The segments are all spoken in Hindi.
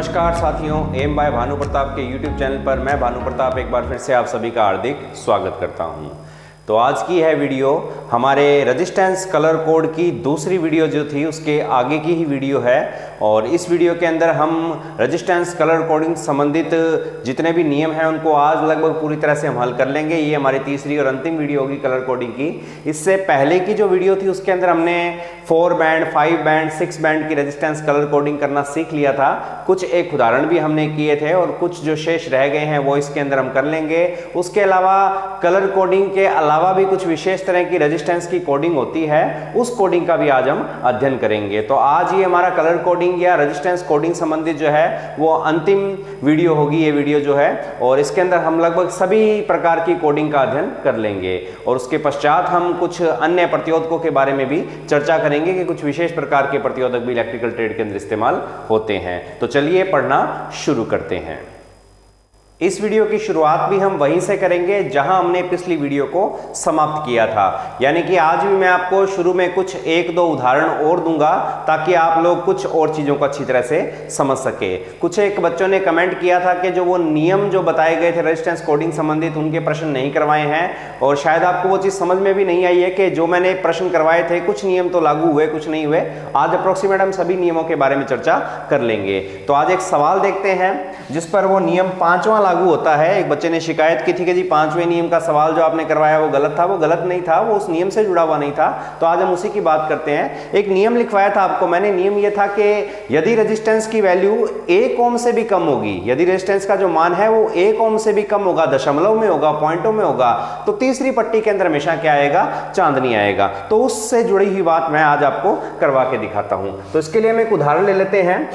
नमस्कार साथियों, एम बाय भानु प्रताप के YouTube चैनल पर मैं भानु प्रताप एक बार फिर से आप सभी का हार्दिक स्वागत करता हूं। तो आज की है वीडियो हमारे रेजिस्टेंस कलर कोड की दूसरी वीडियो जो थी उसके आगे की ही वीडियो है। और इस वीडियो के अंदर हम रेजिस्टेंस कलर कोडिंग संबंधित जितने भी नियम हैं उनको आज लगभग पूरी तरह से हम हल कर लेंगे। ये हमारी तीसरी और अंतिम वीडियो होगी कलर कोडिंग की। इससे पहले की जो वीडियो थी उसके अंदर हमने 4 बैंड, 5 बैंड, 6 बैंड की रेजिस्टेंस कलर कोडिंग करना सीख लिया था। कुछ एक उदाहरण भी हमने किए थे और कुछ जो शेष रह गए हैं वो इसके अंदर हम कर लेंगे। उसके अलावा कलर कोडिंग के अलावा भी कुछ विशेष तरह की रेजिस्टेंस की कोडिंग होती है, उस कोडिंग का भी आज हम अध्ययन करेंगे। तो आज ये हमारा कलर कोडिंग या रेजिस्टेंस कोडिंग संबंधित जो है वो अंतिम वीडियो होगी ये वीडियो जो है, और इसके अंदर हम लगभग सभी प्रकार की कोडिंग का अध्ययन कर लेंगे। और उसके पश्चात हम कुछ अन्य प्रतिरोधकों के बारे में भी चर्चा करेंगे कि कुछ विशेष प्रकार के प्रतिरोधक भी इलेक्ट्रिकल ट्रेड के अंदर इस्तेमाल होते हैं। तो चलिए पढ़ना शुरू करते हैं। इस वीडियो की शुरुआत भी हम वहीं से करेंगे जहां हमने पिछली वीडियो को समाप्त किया था, यानी कि आज भी मैं आपको शुरू में कुछ 1-2 उदाहरण और दूंगा ताकि आप लोग कुछ और चीजों को अच्छी तरह से समझ सके। कुछ एक बच्चों ने कमेंट किया था कि जो वो नियम जो बताए गए थे रेजिस्टेंस कोडिंग संबंधित उनके प्रश्न नहीं करवाए हैं, और शायद आपको वो चीज समझ में भी नहीं आई है कि जो मैंने प्रश्न करवाए थे कुछ नियम तो लागू हुए कुछ नहीं हुए। आज अप्रोक्सीमेट हम सभी नियमों के बारे में चर्चा कर लेंगे। तो आज एक सवाल देखते हैं जिस पर वो नियम 5वां लागू होता है। एक बच्चे ने शिकायत की थी कि जी 5वें नियम का सवाल जो आपने करवाया वो गलत था। वो गलत नहीं था, वो उस नियम से जुड़ा हुआ नहीं था। तो आज हम उसी की बात करते हैं। एक नियम लिखवाया था आपको मैंने। नियम ये था कि यदि रेजिस्टेंस की वैल्यू 1 ओम से भी कम होगी, यदि रेजिस्टेंस का जो मान है वो 1 ओम से भी कम होगा, दशमलव में होगा, पॉइंटों में होगा, तो तीसरी पट्टी के अंदर हमेशा क्या आएगा? चांदनी आएगा। तो उससे जुड़ी हुई बात मैं आज आपको करवा के दिखाता हूं। तो इसके लिए हम एक उदाहरण ले लेते हैं।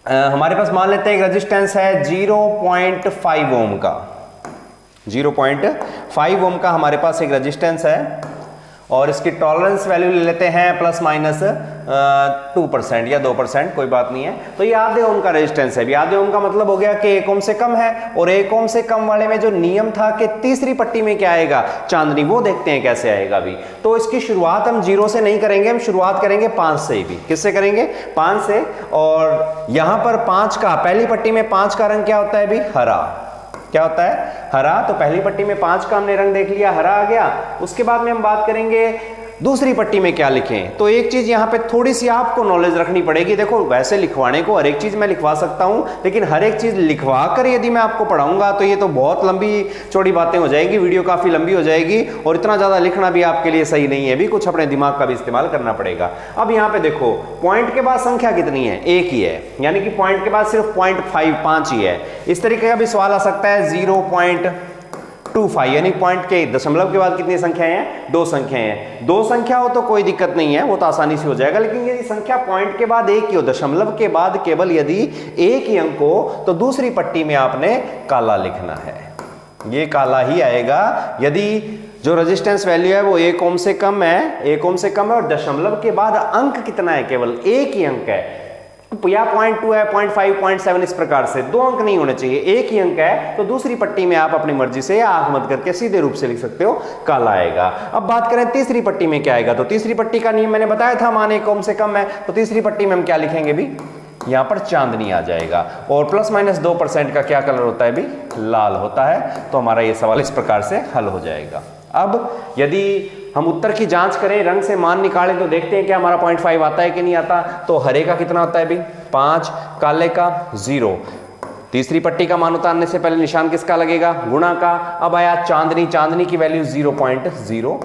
हमारे पास मान लेते हैं एक रेजिस्टेंस है 0.5 ओम का। 0.5 ओम का हमारे पास एक रेजिस्टेंस है और इसकी टॉलरेंस वैल्यू ले लेते हैं प्लस माइनस 2% या 2%, कोई बात नहीं है। तो ये आधे ओम का रेजिस्टेंस है। आधे ओम का मतलब हो गया कि 1 ओम से कम है, और 1 ओम से कम वाले में जो नियम था कि तीसरी पट्टी में क्या आएगा? चांदनी। वो देखते हैं कैसे आएगा अभी। तो इसकी शुरुआत हम 0 से नहीं करेंगे, हम शुरुआत करेंगे 5 से भी। किससे करेंगे? 5 से। और यहां पर 5 का, पहली पट्टी में 5 का रंग क्या होता है अभी? हरा। क्या होता है? हरा। तो पहली पट्टी में 5 का हमने रंग देख लिया, हरा आ गया। उसके बाद में हम बात करेंगे दूसरी पट्टी में क्या लिखें। तो एक चीज यहां पे थोड़ी सी आपको नॉलेज रखनी पड़ेगी। देखो वैसे लिखवाने को हर एक चीज मैं लिखवा सकता हूं, लेकिन हर एक चीज लिखवा कर यदि मैं आपको पढ़ाऊंगा तो ये तो बहुत लंबी चौड़ी बातें हो जाएगी, वीडियो काफी लंबी हो जाएगी, और इतना ज्यादा लिखना भी आपके लिए सही नहीं है। भी कुछ अपने दिमाग का भी इस्तेमाल करना पड़ेगा। अब यहाँ पे देखो पॉइंट के बाद संख्या कितनी है? 1 ही है, यानी कि पॉइंट के बाद सिर्फ 0.5 ही है। इस तरीके का भी सवाल आ सकता है 0.25, यानी पॉइंट के दशमलव के बाद कितनी संख्याएं हैं? 2 संख्याएं हैं। 2 संख्या हो तो कोई दिक्कत नहीं है, वो तो आसानी से हो जाएगा। लेकिन यदि संख्या पॉइंट के बाद 1 ही हो, दशमलव के बाद केवल यदि 1 ही अंक हो, तो दूसरी पट्टी में आपने काला लिखना है। ये काला ही आएगा यदि जो रेजिस्टेंस वैल्यू है वो 1 ओम से कम है, 1 ओम से कम है, और दशमलव के बाद अंक कितना है? केवल 1 ही अंक है, या 0.2 है, 0.5, 0.7, इस प्रकार से 2 अंक नहीं होने चाहिए, 1 ही अंक है। तो दूसरी पट्टी में आप अपनी मर्जी से या आंख मत करके सीधे रूप से लिख सकते हो, काला आएगा। अब बात करें तीसरी पट्टी में क्या आएगा। तो तीसरी पट्टी का नियम मैंने बताया था, मान 1 ओम से कम है, तो तीसरी पट्टी में हम क्या लिखेंगे भी? यहां पर चांदनी आ जाएगा। और प्लस माइनस 2% का क्या कलर होता है भी? लाल होता है। तो हमारा ये सवाल इस प्रकार से हल हो जाएगा। अब यदि हम उत्तर की जांच करें, रंग से मान निकालें, तो देखते हैं कि हमारा 0.5 आता है कि नहीं आता। तो हरे का कितना होता है भी? 5, काले का 0। तीसरी पट्टी का मान उतारने से पहले निशान किसका लगेगा? गुणा का। अब आया चांदनी। चांदनी की वैल्यू 0.01।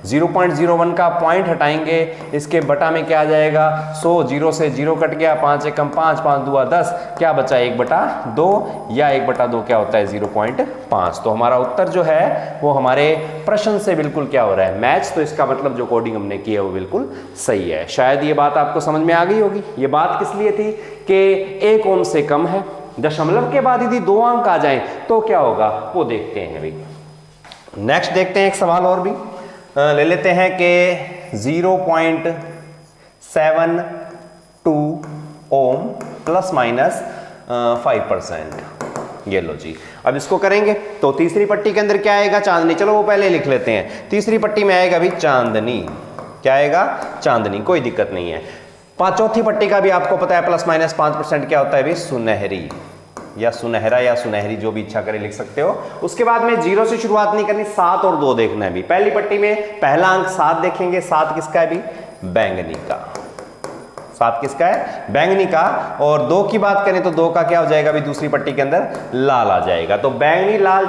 0.01 का पॉइंट हटाएंगे, इसके बटा में क्या आ जाएगा? 100। 0 से 0 कट गया, 5 एकम 5, 5 दूआ 10, क्या बचा? 1/2, या 1/2 क्या होता है? 0.5। तो हमारा उत्तर जो है वो हमारे प्रश्न से बिल्कुल क्या हो रहा है? मैच। तो इसका मतलब जो कोडिंग हमने की है वो बिल्कुल सही है। शायद ये बात आपको समझ में आ गई होगी। ये बात किस लिए थी कि 1 ओम से कम है, दशमलव के बाद यदि 2 अंक आ जाएं तो क्या होगा वो देखते हैं भाई। नेक्स्ट देखते हैं एक सवाल और भी ले लेते हैं कि 0.72 ओम प्लस माइनस 5%। ये लो जी। अब इसको करेंगे तो तीसरी पट्टी के अंदर क्या आएगा? चांदनी। चलो वो पहले लिख लेते हैं। तीसरी पट्टी में आएगा भी चांदनी। क्या आएगा? चांदनी। कोई दिक्कत नहीं है। चौथी पट्टी का भी आपको पता है ±5% क्या होता है भी, सुनहरी या सुनहरा या सुनहरी, जो भी इच्छा करे लिख सकते हो। उसके बाद में 0 से शुरुआत नहीं करनी, 7 और 2 देखना है भी। पहली पट्टी में पहला अंक 7 देखेंगे, 7 किसका है भी, बैंगनी का। 7 किसका है, बैंगनी का। और 2 की बात करें तो 2 का क्या हो जाएगा भी, दूसरी पट्टी के अंदर लाल आ जाएगा। तो बैंगनी लाल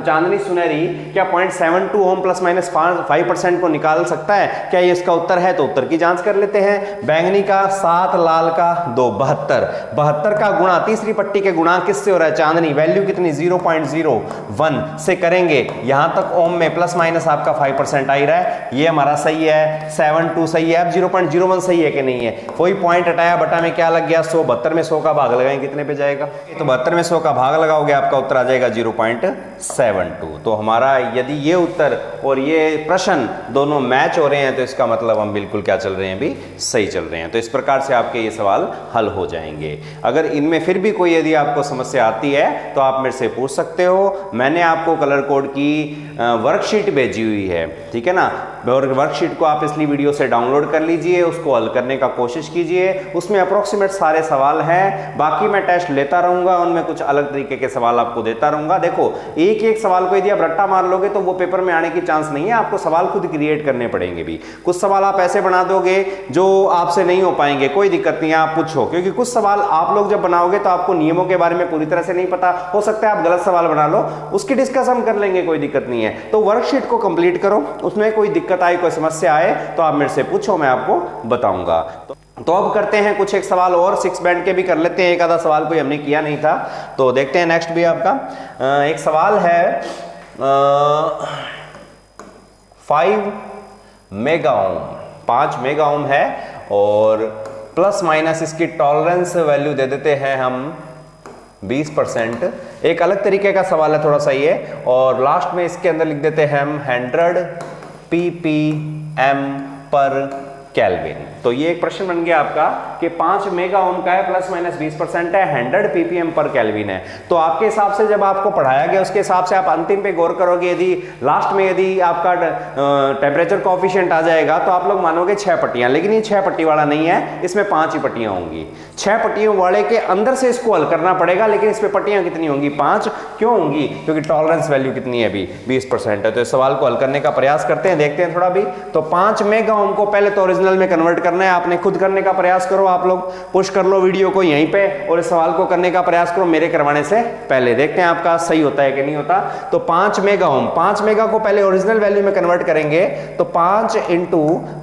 चांदनी सुनहरी क्या 0.72 ओम ±5% को निकाल सकता है क्या, ये इसका उत्तर है? तो उत्तर की जांच कर लेते हैं। बैंगनी का 7, लाल का 2, 72। 72 का गुणा तीसरी पट्टी के गुणा किससे हो रहा है, चांदनी। वैल्यू कितनी, 0.01 से करेंगे। यहां तक ओम में ± आपका 5% आ ही रहा है, ये हमारा सही है। 72 सही है। अब 0.01 सही है कि नहीं है, कोई पॉइंट हटाया, बटा में क्या लग गया 100। 72 में 100 का भाग लगाएं, कितने पे जाएगा, तो 72 में 100 का भाग लगाओगे आपका उत्तर आ जाएगा 0.72। तो हमारा यदि ये उत्तर और ये प्रश्न दोनों मैच हो रहे हैं तो इसका मतलब हम बिल्कुल क्या चल रहे हैं भी, सही चल रहे हैं। तो इस प्रकार से आपके ये सवाल हल हो जाएंगे। अगर इनमें फिर भी कोई यदि आपको समस्या आती है तो आप मेरे से पूछ सकते हो। मैंने आपको कलर कोड की वर्कशीट भेजी हुई है, ठीक है ना। और वर्कशीट को आप इसलिए वीडियो से डाउनलोड कर लीजिए, उसको हल करने का कोशिश कीजिए। उसमें अप्रोक्सीमेट सारे सवाल हैं, बाकी मैं टेस्ट लेता रहूंगा, उनमें कुछ अलग तरीके के सवाल आपको देता रहूंगा। देखो एक एक सवाल को यदि आप रट्टा मार लोगे तो वो पेपर में आने की चांस नहीं है, आपको सवाल खुद क्रिएट करने पड़ेंगे भी। कुछ सवाल आप ऐसे बना दोगे जो आपसे नहीं हो पाएंगे, कोई दिक्कत नहीं है, आप पूछो। क्योंकि कुछ सवाल आप लोग जब बनाओगे तो आपको नियमों के बारे में पूरी तरह से नहीं पता, हो सकता है आप गलत सवाल बना लो, उसकी डिस्कस हम कर लेंगे, कोई दिक्कत नहीं है। तो वर्कशीट को कंप्लीट करो, उसमें कोई दिक्कत आए, कोई समस्या आए तो आप मेरे से पूछो, मैं आपको बताऊंगा। तो अब करते हैं कुछ एक सवाल और 6 बैंड के भी कर लेते हैं, एक आधा सवाल कोई हमने किया नहीं था। तो देखते हैं नेक्स्ट भी आपका एक सवाल है 5 मेगा ओम, 5 मेगा ओम है और प्लस माइनस इसकी टॉलरेंस वैल्यू दे देते हैं हम 20%। एक अलग तरीके का सवाल है थोड़ा सा ये, और लास्ट में इसके अंदर लिख देते हैं हम 100 ppm पर केल्विन। तो ये एक प्रश्न बन गया आपका कि 5 मेगा ओम का है, प्लस माइनस 20% है, 100 ppm पर केल्विन है। तो आपके हिसाब से जब आपको पढ़ाया गया उसके हिसाब से आप अंतिम पे गौर करोगे, यदि लास्ट में यदि आपका टेम्परेचर कोएफिशिएंट आ जाएगा तो आप लोग मानोगे 6 पट्टियां, लेकिन ये 6 पट्टी वाला नहीं है, इसमें 5 ही पट्टियां होंगी। 6 पट्टियों वाले के अंदर से इसको हल करना पड़ेगा, लेकिन इसमें पट्टियां कितनी होंगी, 5। क्यों होंगी, क्योंकि टॉलरेंस वैल्यू कितनी है अभी 20% है। तो इस सवाल को हल करने का प्रयास करते हैं, देखते हैं थोड़ा भी। तो 5 मेगा ओम को पहले तो ओरिजिनल में कन्वर्ट करना है, आपने खुद करने का प्रयास करो, आप लोग पुश कर लो वीडियो को यहीं पे और इस सवाल को करने का प्रयास करो मेरे करवाने से पहले, देखते हैं आपका सही होता है कि नहीं होता। तो 5 मेगा ओम, 5 मेगा को पहले ओरिजिनल वैल्यू में कन्वर्ट करेंगे तो 5 ×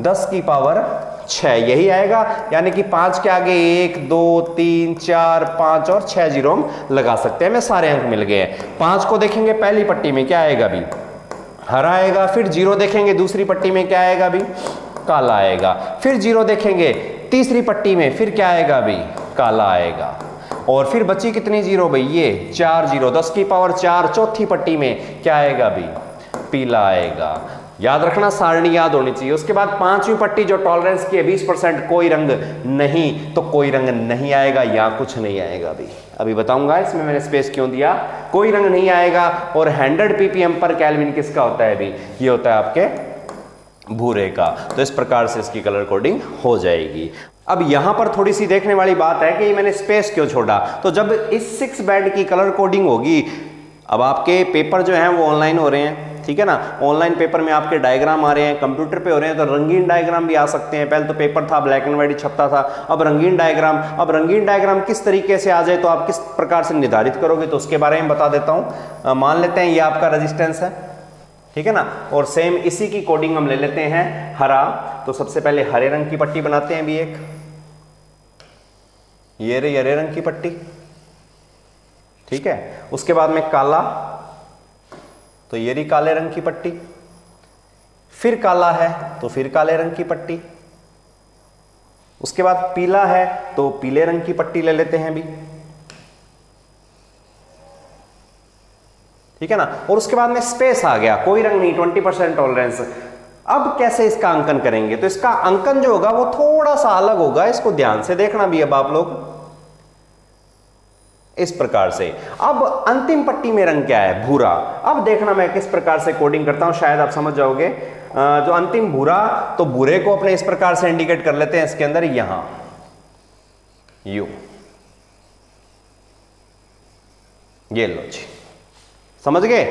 10⁻6 यही आएगा, यानी कि 5 के आगे 1 2 3 4 5 और 6 जीरो हम लगा सकते हैं, हमें सारे अंक मिल गए। 5 को देखेंगे पहली पट्टी में क्या आएगा भी, हरा आएगा। फिर 0 देखेंगे दूसरी पट्टी में क्या आएगा भी, काला आएगा। फिर 0 देखेंगे तीसरी पट्टी में, फिर क्या आएगा भी, काला आएगा। और फिर बची कितनी 0 भाई, ये 4 0, 10⁻4 चौथी पट्टी में क्या आएगा भी, पीला आएगा। याद रखना, सारणी याद होनी चाहिए। उसके बाद 5वीं पट्टी जो टॉलरेंस की है 20%, कोई रंग नहीं, तो कोई रंग नहीं आएगा या कुछ नहीं आएगा भी, अभी बताऊंगा इसमें मैंने स्पेस क्यों दिया, कोई रंग नहीं आएगा। और 100 ppm पर केल्विन किसका होता है भी, ये होता है आपके भूरे का। तो इस प्रकार से इसकी कलर कोडिंग हो जाएगी। अब यहां पर थोड़ी सी देखने वाली बात है कि मैंने स्पेस क्यों छोड़ा। तो जब इस 6 बैंड की कलर कोडिंग होगी, अब आपके पेपर जो हैं वो ऑनलाइन हो रहे हैं, ठीक है ना। ऑनलाइन पेपर में आपके डायग्राम आ रहे हैं, कंप्यूटर पे हो रहे हैं, तो रंगीन डायग्राम भी आ सकते हैं। पहले तो पेपर था ब्लैक एंड व्हाइट छपता था, अब रंगीन डायग्राम। अब रंगीन डायग्राम किस तरीके से आ जाए तो आप किस प्रकार से निर्धारित करोगे, तो उसके बारे में बता देता हूं। मान लेते हैं ये आपका रेजिस्टेंस है, ठीक है ना, और सेम इसी की कोडिंग हम ले लेते हैं हरा। तो सबसे पहले हरे रंग की पट्टी बनाते हैं भी एक, ये रही हरे रंग की पट्टी, ठीक है। उसके बाद में काला, तो ये रही काले रंग की पट्टी। फिर काला है तो फिर काले रंग की पट्टी। उसके बाद पीला है तो पीले रंग की पट्टी ले लेते हैं भी, ठीक है ना। और उसके बाद में स्पेस आ गया, कोई रंग नहीं, 20% टॉलरेंस। अब कैसे इसका अंकन करेंगे, तो इसका अंकन जो होगा वो थोड़ा सा अलग होगा, इसको ध्यान से देखना भी अब आप लोग इस प्रकार से। अब अंतिम पट्टी में रंग क्या है, भूरा। अब देखना मैं किस प्रकार से कोडिंग करता हूं, शायद आप समझ जाओगे। जो अंतिम भूरा, तो भूरे को अपने इस प्रकार से इंडिकेट कर लेते हैं इसके अंदर, यहां यू। ये लो जी, समझ गए?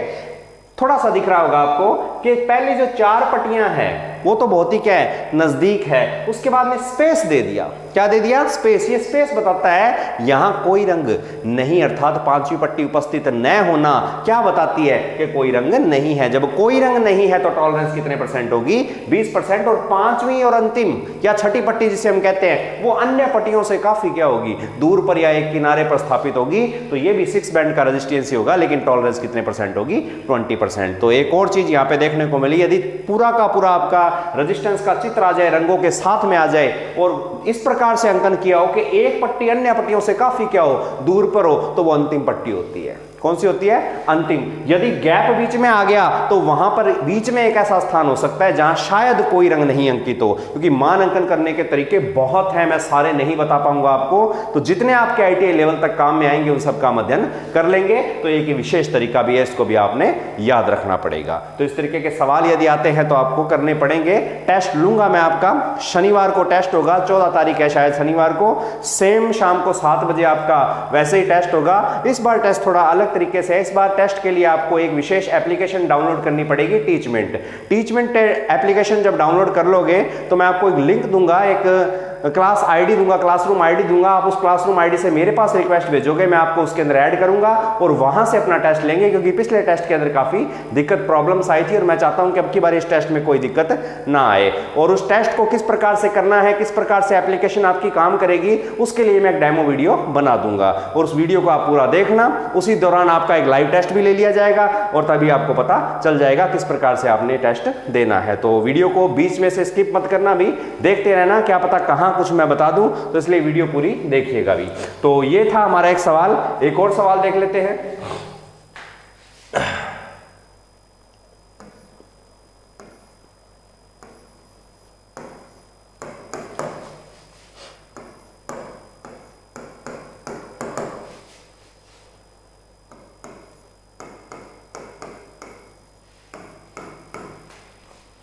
थोड़ा सा दिख रहा होगा आपको कि पहले जो 4 पट्टियां हैं वो तो बहुत ही क्या है, नजदीक है। उसके बाद में स्पेस दे दिया। क्या दे दिया? स्पेस। ये स्पेस बताता है यहां कोई रंग नहीं, अर्थात 5वीं पट्टी उपस्थित न होना क्या बताती है कि कोई रंग नहीं है। जब कोई रंग नहीं है तो टॉलरेंस कितने परसेंट होगी? 20%। और 5वीं और अंतिम या छठी पट्टी जिसे हम कहते हैं वो अन्य पट्टियों से काफी क्या होगी, दूर पर या एक किनारे पर स्थापित होगी। तो ये भी 6 बैंड का रेजिस्टेंस होगा, लेकिन टॉलरेंस कितने परसेंट होगी? 20%। तो एक और चीज यहां पे देखने को मिली, यदि पूरा का पूरा आपका रेजिस्टेंस का चित्र आ जाए, रंगों के साथ में आ जाए और इस प्रकार से अंकन किया हो कि एक पट्टी अन्य पट्टियों से काफी क्या हो, दूर पर हो, तो वो अंतिम पट्टी होती है। कौन सी होती है? अंतिम। यदि गैप बीच में आ गया तो वहां पर बीच में एक ऐसा स्थान हो सकता है जहां शायद कोई रंग नहीं अंकित हो, क्योंकि मान अंकन करने के तरीके बहुत हैं, मैं सारे नहीं बता पाऊंगा आपको। तो जितने आपके आईटीआई लेवल तक काम में आएंगे उन सब का अध्ययन कर लेंगे। तो एक विशेष तरीका भी है, इसको भी आपने याद रखना पड़ेगा। तो इस तरीके के सवाल यदि आते हैं तो आपको करने पड़ेंगे। टेस्ट लूंगा मैं आपका, शनिवार को टेस्ट होगा, 14 तारीख है शायद शनिवार को, सेम शाम को 7 बजे आपका वैसे ही टेस्ट होगा। इस बार टेस्ट थोड़ा अलग तरीके से। इस बार टेस्ट के लिए आपको एक विशेष एप्लीकेशन डाउनलोड करनी पड़ेगी, टीचमेंट एप्लीकेशन जब डाउनलोड कर लोगे तो मैं आपको एक लिंक दूंगा, एक क्लास आईडी दूंगा, क्लासरूम आईडी दूंगा। आप उस क्लासरूम आईडी से मेरे पास रिक्वेस्ट भेजोगे, मैं आपको उसके अंदर ऐड करूंगा और वहां से अपना टेस्ट लेंगे, क्योंकि पिछले टेस्ट के अंदर काफी दिक्कत प्रॉब्लम्स आई थी और मैं चाहता हूं कि अब की बार इस टेस्ट में कोई दिक्कत ना आए। और उस टेस्ट को किस प्रकार से करना है, किस प्रकार से एप्लीकेशन आपकी काम करेगी, उसके लिए मैं एक डेमो वीडियो बना दूंगा और उस वीडियो को आप पूरा देखना। उसी दौरान आपका एक लाइव टेस्ट भी ले लिया जाएगा और तभी आपको पता चल जाएगा किस प्रकार से आपने टेस्ट देना है। तो वीडियो को बीच में से स्किप मत करना, भी देखते रहना, क्या पता कहां कुछ मैं बता दूं, तो इसलिए वीडियो पूरी देखिएगा भी। तो ये था हमारा एक सवाल। एक और सवाल देख लेते हैं।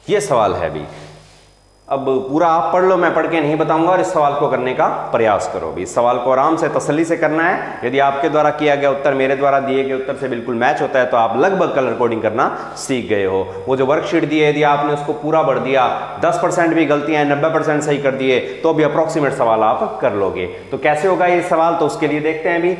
ये सवाल है भी, अब पूरा आप पढ़ लो, मैं पढ़ के नहीं बताऊंगा, और इस सवाल को करने का प्रयास करो भी। इस सवाल को आराम से तसल्ली से करना है। यदि आपके द्वारा किया गया उत्तर मेरे द्वारा दिए गए उत्तर से बिल्कुल मैच होता है तो आप लगभग कलर कोडिंग करना सीख गए हो। वो जो वर्कशीट दी है, यदि आपने उसको पूरा भर दिया, 10% भी गलतियां, 90% सही कर दिए, तो भी अप्रोक्सीमेट सवाल आप कर लोगे। तो कैसे होगा ये सवाल, तो उसके लिए देखते हैं भी।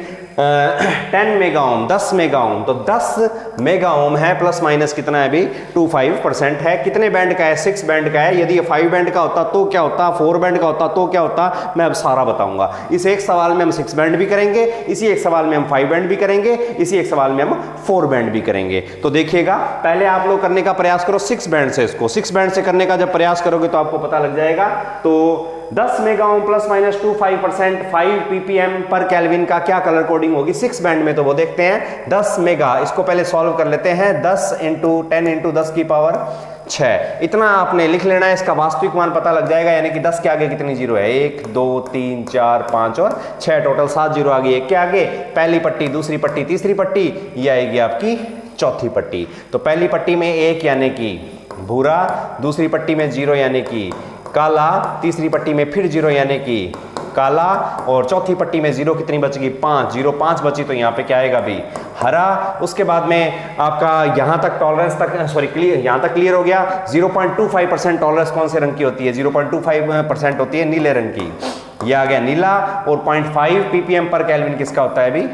10 मेगा ओम, 10 मेगा ओम, तो 10 मेगा ओम है, प्लस माइनस कितना है भी? 25% है। कितने बैंड का है? 6 बैंड का है। यदि 5 बैंड का होता तो क्या होता, 4 बैंड का होता तो क्या होता, मैं अब सारा बताऊंगा। इस एक सवाल में हम 6 बैंड भी करेंगे, इसी एक सवाल में हम 5 बैंड भी करेंगे, इसी एक सवाल में हम 4 बैंड भी करेंगे। तो देखिएगा, पहले आप लोग करने का प्रयास करो 6 बैंड से। इसको 6 बैंड से करने का जब प्रयास करोगे तो आपको पता लग जाएगा। तो 10 mega ohm plus minus 25%, 5 ppm पर केल्विन का क्या कलर कोडिंग होगी 6 बैंड में, तो वो देखते हैं। 10 मेगा, इसको पहले सॉल्व कर लेते हैं। 10 × 10 × 10 की पावर 6, इतना आपने लिख लेना है। इसका वास्तविक मान पता लग जाएगा, यानी कि 10 के आगे कितनी जीरो है? 1 2 3 4 5 और 6, टोटल 7 जीरो आ गई। 1 के आगे पहली पट्टी, दूसरी पट्टी, तीसरी पट्टी, ये आएगी आपकी चौथी पट्टी। तो पहली पट्टी में 1 यानी कि भूरा, दूसरी पट्टी में 0 यानी कि काला, तीसरी पट्टी में फिर 0 यानी कि काला, और चौथी पट्टी में 0 कितनी बचेगी? 5, 0 5 बची, तो यहाँ पे क्या आएगा भी? हरा। उसके बाद में आपका यहाँ तक टॉलरेंस तक, सॉरी क्लियर, यहाँ तक क्लियर हो गया। 0.25% टॉलरेंस कौन से रंग की होती है? 0.25% होती है नीले रंग की। यह आ गया नीला। और 0.5 ppm पर केल्विन किसका होता है भी?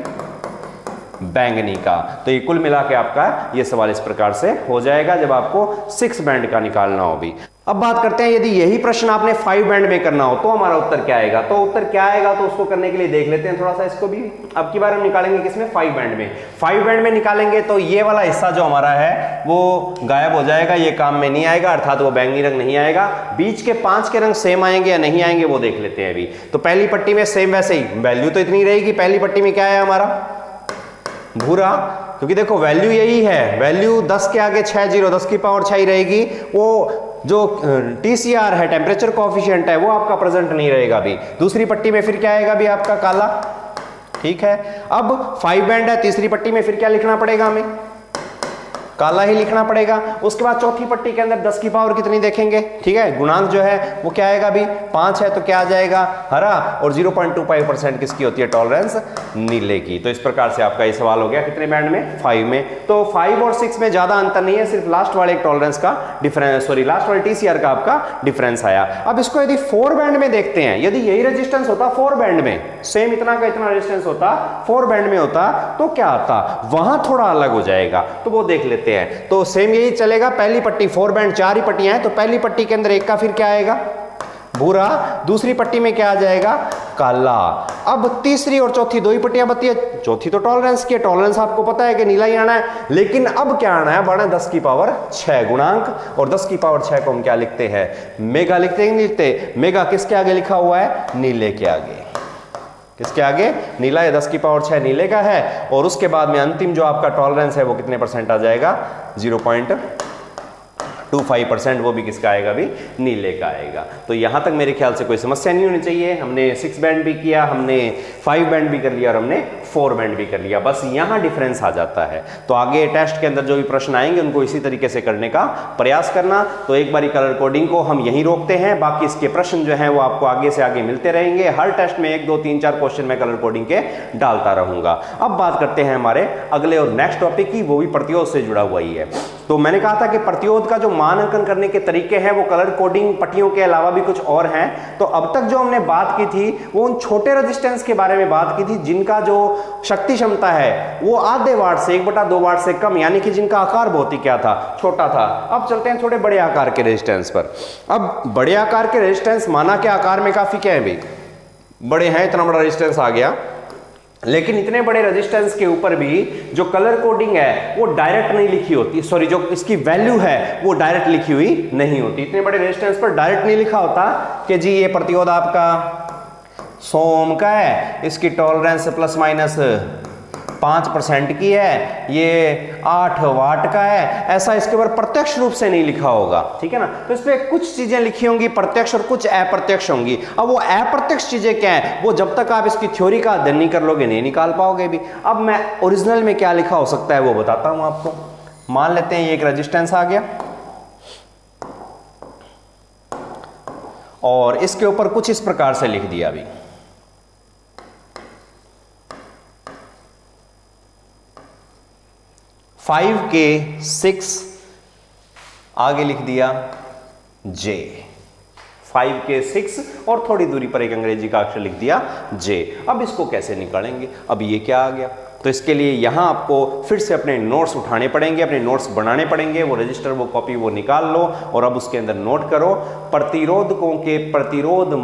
बैंगनी का। तो ये कुल मिला के आपका ये सवाल इस प्रकार से हो जाएगा जब आपको 6 बैंड का निकालना हो भी। अब बात करते हैं, यदि यही प्रश्न आपने 5 बैंड में करना हो तो हमारा उत्तर क्या आएगा। तो उत्तर क्या आएगा, तो उसको करने के लिए देख लेते हैं थोड़ा सा इसको भी। अब की बार हम निकालेंगे किसमें? 5 बैंड में। 5 बैंड में निकालेंगे तो ये वाला हिस्सा जो हमारा है वो गायब हो जाएगा, ये काम में नहीं आएगा, अर्थात वो बैंगनी रंग नहीं आएगा। बीच के 5 के रंग सेम आएंगे या नहीं आएंगे वो देख लेते हैं अभी। तो पहली पट्टी में सेम वैसे ही वैल्यू तो इतनी रहेगी। पहली पट्टी में क्या है हमारा? भूरा, क्योंकि देखो वैल्यू यही है, वैल्यू 10 के आगे 6 जीरो, 10 की पावर 6 ही रहेगी। वो जो TCR है, टेम्परेचर कोएफिशिएंट है, वो आपका प्रेजेंट नहीं रहेगा भी। दूसरी पट्टी में फिर क्या आएगा भी आपका? काला। ठीक है, अब 5 बैंड है, तीसरी पट्टी में फिर क्या लिखना पड़ेगा हमें? काला ही लिखना पड़ेगा। उसके बाद चौथी पट्टी के अंदर 10 की पावर कितनी देखेंगे, ठीक है, गुणांक जो है वो क्या आएगा अभी 5 है, तो क्या आ जाएगा हरा, और 0.25% किसकी होती है टॉलरेंस, नीले की। तो इस प्रकार से आपका ये सवाल हो गया कितने बैंड में, 5 में। तो 5 और 6 में ज्यादा अंतर नहीं है, सिर्फ लास्ट वाले टॉलरेंस का डिफरेंस, सॉरी लास्ट वाले टीसीआर का आपका डिफरेंस आया। अब इसको यदि 4 बैंड में देखते हैं, यदि यही रेजिस्टेंस होता 4 बैंड में, सेम इतना का इतना रेजिस्टेंस होता 4 बैंड में होता, तो क्या आता, वहां थोड़ा अलग हो जाएगा, तो वो देख लेते हैं। तो सेम यही चलेगा, पहली पट्टी 4 बैंड 4 ही पट्टियां हैं, तो पहली पट्टी के अंदर एक का फिर क्या आएगा भूरा, दूसरी पट्टी में क्या आ जाएगा काला। अब तीसरी और चौथी 2 ही पट्टियां बची है, चौथी तो टॉलरेंस की, टॉलरेंस आपको पता है कि नीला ही आना है, लेकिन अब क्या आना है बड़ा 10 की पावर 6 गुणांक, और 10 की पावर 6 को हम क्या लिखते हैं, मेगा लिखते हैं, नहीं लिखते, मेगा किसके आगे लिखा हुआ है, नीले के आगे, किसके आगे, नीला है, 10 की पावर 6 नीले का है, और उसके बाद में अंतिम जो आपका टॉलरेंस है वो कितने परसेंट आ जाएगा, 0.25%, वो भी किसका आएगा, भी नीले का आएगा। तो यहां तक मेरे ख्याल से कोई समस्या नहीं होनी चाहिए। हमने 6 बैंड भी किया, हमने 5 बैंड भी कर लिया, और हमने 4 बैंड भी कर लिया, बस यहां डिफरेंस आ जाता है। तो आगे टेस्ट के अंदर जो भी प्रश्न आएंगे उनको इसी तरीके से करने का प्रयास करना। तो एक बारी कलर कोडिंग को हम यहीं रोकते हैं, बाकी इसके प्रश्न जो है वो आपको आगे से आगे मिलते रहेंगे। हर टेस्ट में 1 2 3 4 क्वेश्चन में कलर कोडिंग के डालता रहूंगा। अब बात करते हैं हमारे अगले और नेक्स्ट टॉपिक की, वो भी प्रतिरोध से जुड़ा हुआ ही है। तो मैंने कहा था कि प्रतिरोध का जो मान अंकन करने के तरीके हैं वो कलर कोडिंग पट्टियों के अलावा भी कुछ और हैं। तो अब तक जो हमने बात की थी वो उन छोटे रेजिस्टेंस के बारे में बात की थी जिनका जो शक्ति क्षमता है वो आधे वाट से 1/2 वाट से कम, यानी कि जिनका आकार बहुत ही क्या था, छोटा था। अब चलते हैं थोड़े बड़े आकार के रेजिस्टेंस पर। अब बड़े आकार के रेजिस्टेंस माना के आकार में काफी क्या है भाई, बड़े हैं, इतना बड़ा रेजिस्टेंस आ गया, लेकिन इतने बड़े रेजिस्टेंस के ऊपर भी जो कलर कोडिंग है वो डायरेक्ट नहीं लिखी होती, सॉरी जो इसकी वैल्यू है वो डायरेक्ट लिखी हुई नहीं होती। इतने बड़े रेजिस्टेंस पर डायरेक्ट नहीं लिखा होता कि जी ये प्रतिरोध आपका 100 ओम का है, इसकी टॉलरेंस प्लस माइनस 5% की है, ये 8 वाट का है, ऐसा इसके ऊपर प्रत्यक्ष रूप से नहीं लिखा होगा, ठीक है ना। तो इस पे कुछ चीजें लिखी होंगी प्रत्यक्ष और कुछ अप्रत्यक्ष होंगी। अब वो अप्रत्यक्ष चीजें क्या है, वो जब तक आप इसकी थ्योरी का अध्ययन नहीं कर लोगे नहीं निकाल पाओगे भी। अब मैं ओरिजिनल में क्या लिखा हो सकता है वो बताता हूं आपको। मान लेते हैं ये एक रेजिस्टेंस आ गया और इसके ऊपर कुछ इस प्रकार से लिख दिया अभी, फाइव के 6 आगे लिख दिया J, 5 के 6 और थोड़ी दूरी पर एक अंग्रेजी का अक्षर लिख दिया J। अब इसको कैसे निकालेंगे, अब ये क्या आ गया, तो इसके लिए यहां आपको फिर से अपने नोट्स उठाने पड़ेंगे, अपने नोट्स बनाने पड़ेंगे, वो रजिस्टर वो कॉपी वो निकाल लो और अब उसके अंदर नोट करो प्रतिरोधकों के प्रतिरोध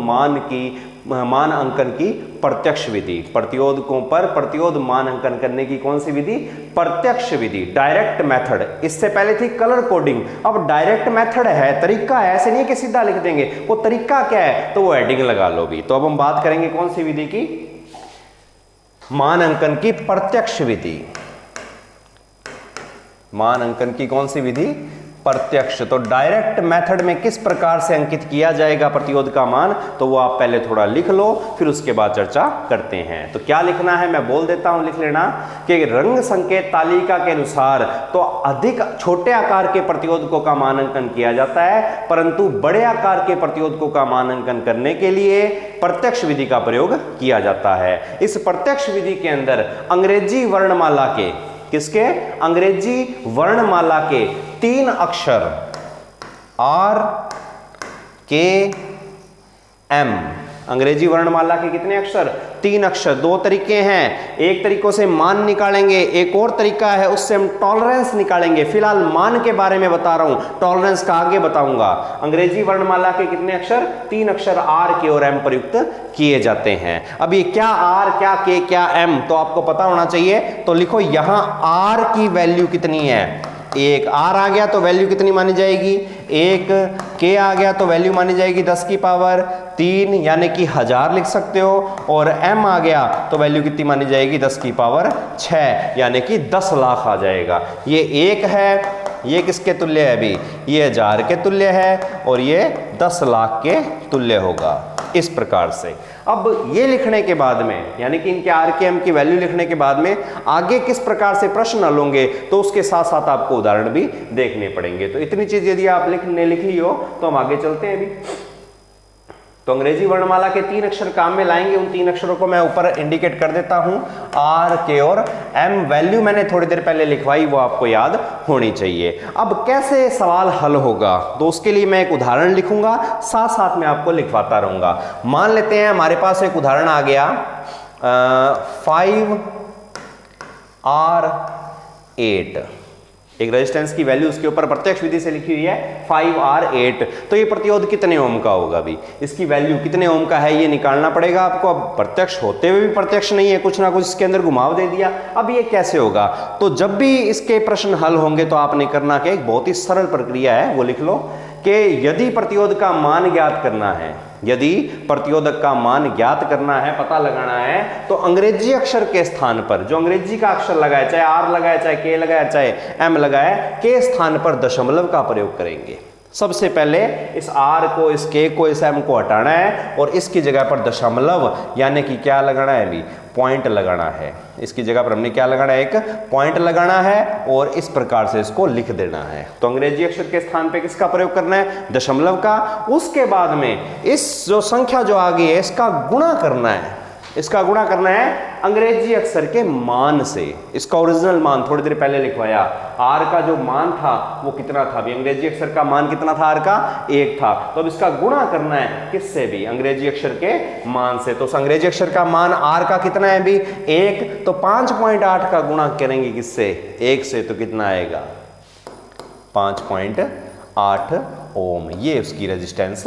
मान अंकन की प्रत्यक्ष विधि। प्रतिरोधकों पर प्रतिरोध मान अंकन करने की कौन सी विधि, प्रत्यक्ष विधि, डायरेक्ट मेथड। इससे पहले थी कलर कोडिंग, अब डायरेक्ट मेथड है, तरीका है, ऐसे नहीं कि सीधा लिख देंगे। वो तरीका क्या है, तो वो हेडिंग लगा लो भी। तो अब हम बात करेंगे कौन सी विधि की, मान अंकन की प्रत्यक्ष विधि। मान अंकन की कौन सी विधि, प्रत्यक्ष। तो डायरेक्ट मेथड में किस प्रकार से अंकित किया जाएगा प्रतिरोध का मान, तो वो आप पहले थोड़ा लिख लो, फिर उसके बाद चर्चा करते हैं। तो क्या लिखना है मैं बोल देता हूं, लिख लेना कि रंग संकेत तालिका के अनुसार तो अधिक छोटे आकार के प्रतिरोधकों का मानांकन किया जाता है, परंतु बड़े आकार के प्रतिरोधकों का मानांकन करने के लिए प्रत्यक्ष विधि का प्रयोग किया जाता है। इस प्रत्यक्ष विधि के अंदर अंग्रेजी वर्णमाला के, किसके, अंग्रेजी वर्णमाला के 3 अक्षर R K M, अंग्रेजी वर्णमाला के कितने अक्षर, 3 अक्षर। 2 तरीके हैं, एक तरीकों से मान निकालेंगे, एक और तरीका है उससे हम टॉलरेंस निकालेंगे। फिलहाल मान के बारे में बता रहा हूं, टॉलरेंस का आगे बताऊंगा। अंग्रेजी वर्णमाला के कितने अक्षर, 3 अक्षर R K और M प्रयुक्त किए जाते हैं। अब ये क्या R, क्या K, क्या M, तो आपको पता होना चाहिए। तो लिखो यहां R की वैल्यू कितनी है, एक R आ गया तो वैल्यू कितनी मानी जाएगी, 1, K आ गया तो वैल्यू मानी जाएगी 10 की पावर 3 यानी कि 1000 लिख सकते हो, और M आ गया तो वैल्यू कितनी मानी जाएगी 10 की पावर 6 यानी कि 10 लाख आ जाएगा। ये 1 है, ये किसके तुल्य है अभी, ये 1000 के तुल्य है और ये 10 लाख के तुल्य होगा। इस प्रकार से। अब ये लिखने के बाद में, यानी कि इनके आर के एम की वैल्यू लिखने के बाद में आगे किस प्रकार से प्रश्न हल होंगे, तो उसके साथ साथ आपको उदाहरण भी देखने पड़ेंगे। तो इतनी चीज यदि आप लिख ली हो तो हम आगे चलते हैं अभी। तो अंग्रेजी वर्णमाला के 3 अक्षर काम में लाएंगे। उन 3 अक्षरों को मैं ऊपर इंडिकेट कर देता हूं, आर, के और एम। वैल्यू मैंने थोड़ी देर पहले लिखवाई, वो आपको याद होनी चाहिए। अब कैसे सवाल हल होगा, तो उसके लिए मैं एक उदाहरण लिखूंगा, साथ साथ में आपको लिखवाता रहूंगा। मान लेते हैं हमारे पास एक उदाहरण आ गया 5R8, एक रेजिस्टेंस की वैल्यू उसके ऊपर प्रत्यक्ष विधि से लिखी हुई है 5R8। तो ये प्रतिरोध कितने ओम का होगा, भी इसकी वैल्यू कितने ओम का है ये निकालना पड़ेगा आपको। अब प्रत्यक्ष होते हुए भी प्रत्यक्ष नहीं है, कुछ ना कुछ इसके अंदर घुमाव दे दिया। अब ये कैसे होगा, तो जब भी इसके प्रश्न हल होंगे तो आपने करना क्या, एक बहुत ही सरल प्रक्रिया है, वो लिख लो कि यदि प्रतिरोध का मान ज्ञात करना है, यदि प्रतिरोधक का मान ज्ञात करना है, पता लगाना है, तो अंग्रेजी अक्षर के स्थान पर, जो अंग्रेजी का अक्षर लगाए, चाहे आर लगाए, चाहे के लगाए, चाहे एम लगाए, के स्थान पर दशमलव का प्रयोग करेंगे। सबसे पहले इस आर को, इस के को, इस एम को हटाना है और इसकी जगह पर दशमलव यानी कि क्या लगाना है, अभी पॉइंट लगाना है। इसकी जगह पर हमने क्या लगाना है, एक पॉइंट लगाना है और इस प्रकार से इसको लिख देना है। तो अंग्रेजी अक्षर के स्थान पे किसका प्रयोग करना है, दशमलव का। उसके बाद में इस जो संख्या जो आ गई है इसका गुणा करना है, इसका गुणा करना है अंग्रेजी अक्षर के मान से। इसका ओरिजिनल मान थोड़ी देर पहले लिखवाया, आर का जो मान था वो कितना था, भी अंग्रेजी अक्षर का मान कितना था, आर का 1 था। तो अब इसका गुणा करना है किससे, भी अंग्रेजी अक्षर के मान से। तो अंग्रेजी अक्षर का मान आर का कितना है, भी 1। तो 5.8 का गुणा करेंगे किससे, 1 से, तो कितना आएगा 5.8 ओम। ये उसकी रेजिस्टेंस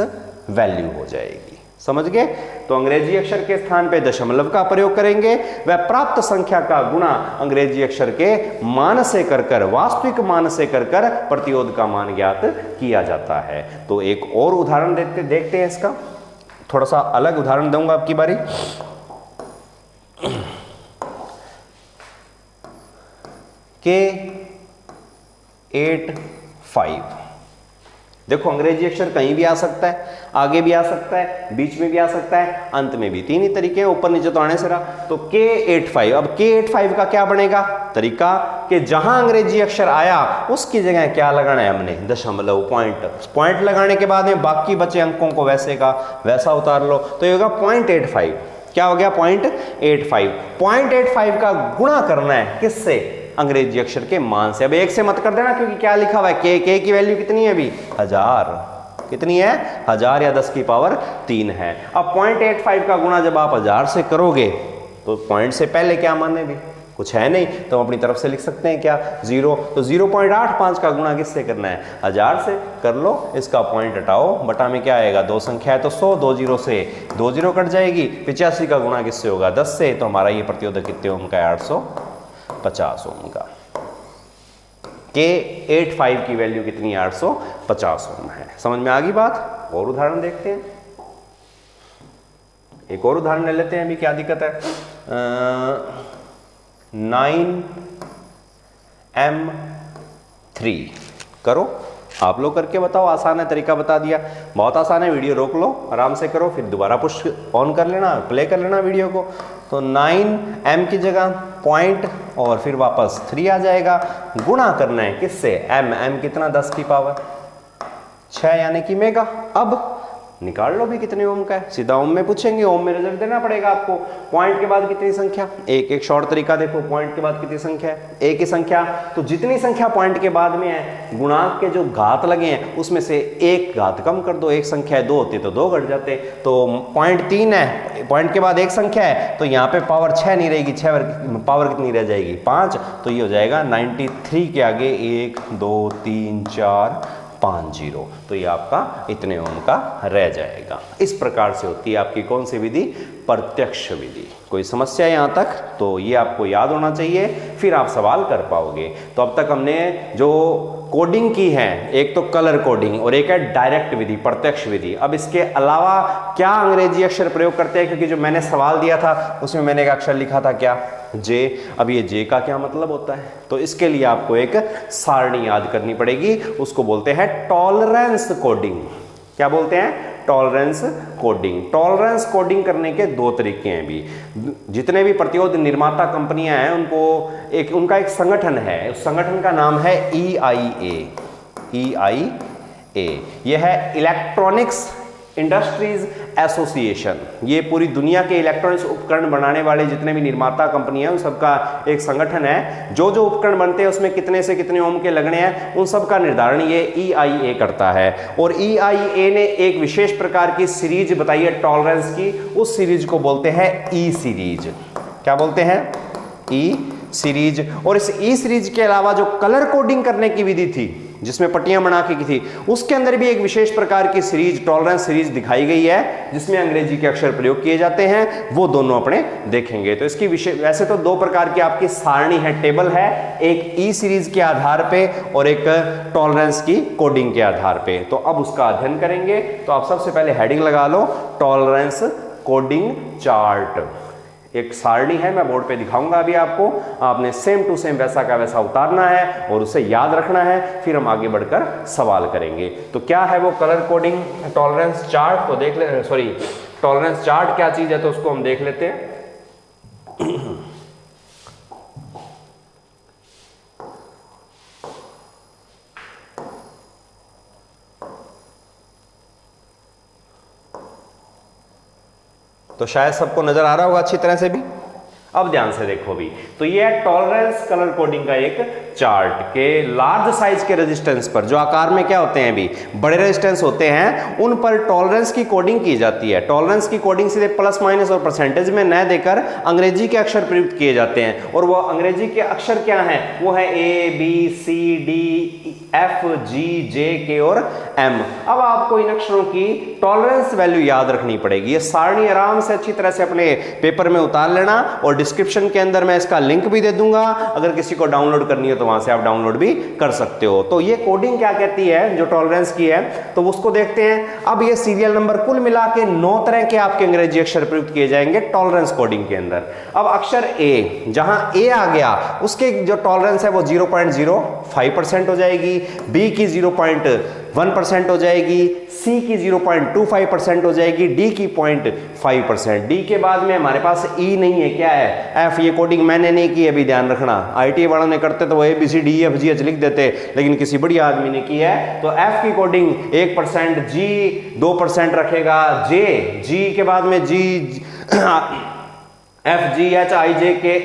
वैल्यू हो जाएगी, समझ गए। तो अंग्रेजी अक्षर के स्थान पे दशमलव का प्रयोग करेंगे, वह प्राप्त संख्या का गुणा अंग्रेजी अक्षर के मान से कर वास्तविक मान से कर प्रतिरोध का मान ज्ञात किया जाता है। तो एक और उदाहरण देखते हैं इसका, थोड़ा सा अलग उदाहरण दूंगा आपकी बारी। K85, देखो अंग्रेजी अक्षर कहीं भी आ सकता है, आगे भी आ सकता है, बीच में भी आ सकता है, अंत में भी। 3 ही तरीके हैं, ऊपर नीचे तो आने से रहा। तो K85, अब K85 का क्या बनेगा तरीका, कि जहां अंग्रेजी अक्षर आया उसकी जगह क्या लगाना है हमने, दशमलव, पॉइंट लगाने के बाद में बाकी बचे अंकों को वैसे का वैसा उतार लो। तो ये होगा 0.85, क्या हो गया 0.85। 0.85 का गुणा करना है किससे, अंग्रेजी अक्षर के मान से। अब 1 से मत कर देना क्योंकि क्या लिखा हुआ है, के की वैल्यू कितनी है अभी, 1000, कितनी है 1000 या 10 की पावर 3 है। अब 0.85 का गुणा जब आप 1000 से करोगे तो पॉइंट से पहले क्या माने, भी कुछ है नहीं, तो हम अपनी तरफ से लिख सकते हैं क्या, 0। तो 0.85 का गुणा किससे करना है, 1000 से कर लो। इसका पॉइंट हटाओ, बटा में क्या आएगा, 2 संख्या है तो 100, 2 0 से 2 0 कट जाएगी। 85 का गुणा किससे होगा, 10 से। तो हमारा ये प्रतिरोधक कितने ओम का है, 850 ओम का। K85 की वैल्यू कितनी है, 850 ओम है। समझ में आ गई बात। और उदाहरण देखते हैं, एक और उदाहरण ले लेते हैं अभी, क्या दिक्कत है। 9M3 करो, आप लोग करके बताओ, आसान है, तरीका बता दिया, बहुत आसान है। वीडियो रोक लो, आराम से करो, फिर दोबारा पुश ऑन कर लेना, प्ले कर लेना वीडियो को। तो 9M की जगह पॉइंट और फिर वापस 3 आ जाएगा। गुणा करना है किससे, M कितना, 10 की पावर 6 यानी कि मेगा। अब निकाल लो भी कितने ओम का है, सीधा ओम में पूछेंगे, ओम में रिजल्ट देना पड़ेगा आपको। पॉइंट के बाद कितनी संख्या, एक शॉर्ट तरीका देखो, पॉइंट के बाद कितनी संख्या है, एक ही संख्या। तो जितनी संख्या पॉइंट के बाद में है, गुणांक के जो घात लगे हैं उसमें से एक घात कम कर दो। एक संख्या है 2 होती तो 2 घट जाते। तो पॉइंट 3 है, पॉइंट के बाद एक संख्या है, तो यहाँ पे पावर 6 नहीं रहेगी, 6 पावर कितनी रह जाएगी, 5। तो ये हो जाएगा 93 के आगे 1 2 3 4 5 0। तो ये आपका इतने ओम का रह जाएगा। इस प्रकार से होती है आपकी कौन सी विधि, प्रत्यक्ष विधि। कोई समस्या यहाँ तक, तो ये आपको याद होना चाहिए, फिर आप सवाल कर पाओगे। तो अब तक हमने जो कोडिंग की है, एक तो कलर कोडिंग और एक है डायरेक्ट विधि, प्रत्यक्ष विधि। अब इसके अलावा क्या अंग्रेजी अक्षर प्रयोग करते हैं, क्योंकि जो मैंने सवाल दिया था उसमें मैंने एक अक्षर लिखा था क्या, जे। अब ये जे का क्या मतलब होता है, तो इसके लिए आपको एक सारणी याद करनी पड़ेगी, उसको बोलते हैं टॉलरेंस कोडिंग। क्या बोलते हैं, टॉलरेंस कोडिंग। टॉलरेंस कोडिंग करने के दो तरीके हैं भी। जितने भी प्रतिरोध निर्माता कंपनियां हैं उनको उनका एक संगठन है, उस संगठन का नाम है EIA। यह है इलेक्ट्रॉनिक्स इंडस्ट्रीज एसोसिएशन। ये पूरी दुनिया के इलेक्ट्रॉनिक्स उपकरण बनाने वाले जितने भी निर्माता कंपनी हैं उन सबका एक संगठन है। जो जो उपकरण बनते हैं उसमें कितने से कितने ओम के लगने हैं उन सब का निर्धारण ये EIA करता है। और EIA ने एक विशेष प्रकार की सीरीज बताई है टॉलरेंस की, उस सीरीज को बोलते हैं E सीरीज। क्या बोलते हैं? E series. और इस E सीरीज के अलावा जो कलर कोडिंग करने की विधि थी जिसमें पट्टियां बना के की थी, उसके अंदर भी एक विशेष प्रकार की सीरीज टॉलरेंस सीरीज दिखाई गई है जिसमें अंग्रेजी के अक्षर प्रयोग किए जाते हैं। वो दोनों अपने देखेंगे। तो इसकी वैसे तो दो प्रकार की आपकी सारणी है, टेबल है, एक E सीरीज के आधार पे और एक टॉलरेंस की कोडिंग के आधार पे। तो अब उसका अध्ययन करेंगे। तो आप सबसे पहले हेडिंग लगा लो, टॉलरेंस कोडिंग चार्ट। एक सारणी है, मैं बोर्ड पे दिखाऊंगा अभी आपको। आपने सेम टू सेम वैसा का वैसा उतारना है और उसे याद रखना है। फिर हम आगे बढ़कर सवाल करेंगे। तो क्या है वो कलर कोडिंग टॉलरेंस चार्ट? तो देख ले, सॉरी, टॉलरेंस चार्ट क्या चीज है तो उसको हम देख लेते हैं। तो शायद सबको नजर आ रहा होगा अच्छी तरह से भी। अब ध्यान से देखो भी, तो ये है टॉलरेंस कलर कोडिंग का एक चार्ट के लार्ज साइज के रेजिस्टेंस पर, जो आकार में क्या होते हैं भी बड़े रेजिस्टेंस होते हैं, उन पर टॉलरेंस की कोडिंग की जाती है। टॉलरेंस की कोडिंग सीधे प्लस माइनस और परसेंटेज में न देकर अंग्रेजी के अक्षर प्रयुक्त किए जाते हैं। और वो अंग्रेजी के अक्षर क्या हैं? वो है ABCDEFGJK और M। अब आपको इन अक्षरों की टॉलरेंस वैल्यू याद रखनी पड़ेगी। ये सारणी आराम से अच्छी तरह से अपने पेपर में उतार लेना और डिस्क्रिप्शन के अंदर मैं इसका लिंक भी दे दूंगा। अगर किसी को डाउनलोड करनी हो तो वहां से आप डाउनलोड भी कर सकते हो। तो ये कोडिंग क्या कहती है जो टॉलरेंस की है, तो उसको देखते हैं। अब ये सीरियल नंबर कुल मिला के 9 तरह के आपके अंग्रेजी अक्षर प्रयुक्त किए जाएंगे टॉलरेंस कोडिंग के अंदर। अब अक्षर ए, जहां ए आ गया उसके जो टॉलरेंस है वो 0.05% हो जाएगी, बी की 0.1% हो जाएगी, सी की 0.25% हो जाएगी, डी की 0.5%। डी के बाद में हमारे पास ई नहीं है, क्या है? एफ। ये कोडिंग मैंने नहीं की, अभी ध्यान रखना। आईटी वालों ने करते तो वो ABCDEFGH लिख देते, लेकिन किसी बढ़िया आदमी ने की है। तो एफ की कोडिंग 1%, जी 2% रखेगा, जे, जी के बाद में जी FGHIJK,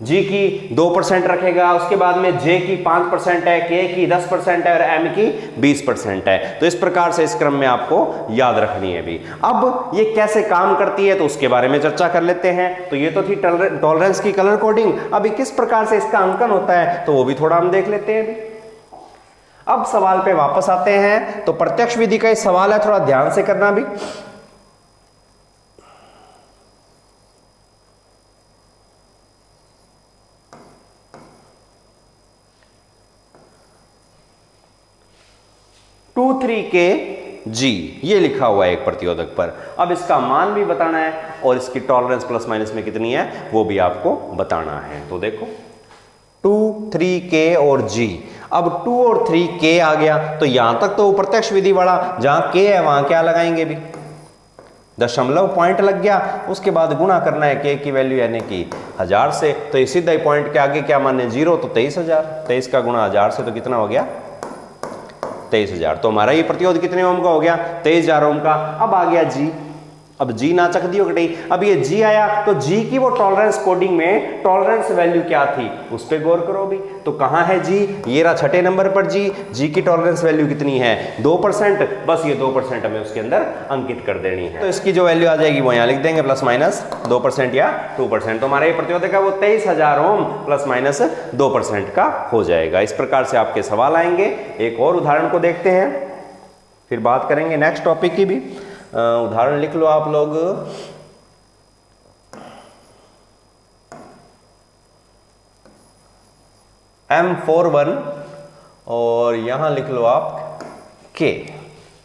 जी की 2% रखेगा। उसके बाद में जे की 5% है, के की 10% है और एम की 20% है। तो इस प्रकार से इस क्रम में आपको याद रखनी है भी। अब ये कैसे काम करती है तो उसके बारे में चर्चा कर लेते हैं। तो ये तो थी टॉलरेंस की कलर कोडिंग। अभी किस प्रकार से इसका अंकन होता है तो वो भी थोड़ा हम देख लेते हैं भी। अब सवाल पे वापस आते हैं। तो प्रत्यक्ष विधि का एक सवाल है, थोड़ा ध्यान से करना भी। के जी ये लिखा हुआ है एक प्रतिरोधक पर। अब इसका मान भी बताना है और इसकी टॉलरेंस प्लस माइनस में कितनी है वो भी आपको बताना है। तो देखो 2, 3K और G। अब 2 और 3K आ गया तो यहां तक तो प्रत्यक्ष विधि वाला, जहां K है वहां क्या लगाएंगे भी, दशमलव पॉइंट लग गया। उसके बाद गुणा करना है K की वैल्यू यानी कि 1000 से। तो ये सीधा ही पॉइंट के आगे क्या माने 0, तो 23000। 23 का गुणा 1000 से तो कितना हो गया 23000। तो हमारा ये प्रतिरोध कितने ओम का हो गया 23000 ओम का। अब आ गया जी। अब जी ना चक दियो कटी। अब ये जी आया तो जी की वो टॉलरेंस कोडिंग में टॉलरेंस वैल्यू क्या थी उस पे गौर करो भी। तो कहां है जी? ये रहा 6ठे नंबर पर जी। जी की टॉलरेंस वैल्यू कितनी है 2%। बस ये 2% हमें उसके अंदर अंकित कर देनी है। तो इसकी जो वैल्यू आ जाएगी वो यहां लिख देंगे प्लस माइनस 2% या 2%। तो हमारा ये प्रतिरोधक है वो 23000 ओम प्लस माइनस 2% का हो जाएगा। इस प्रकार से आपके सवाल आएंगे। एक और उदाहरण को देखते हैं, फिर बात करेंगे नेक्स्ट टॉपिक की भी। उदाहरण लिख लो आप लोग। M41 और यहां लिख लो आप K।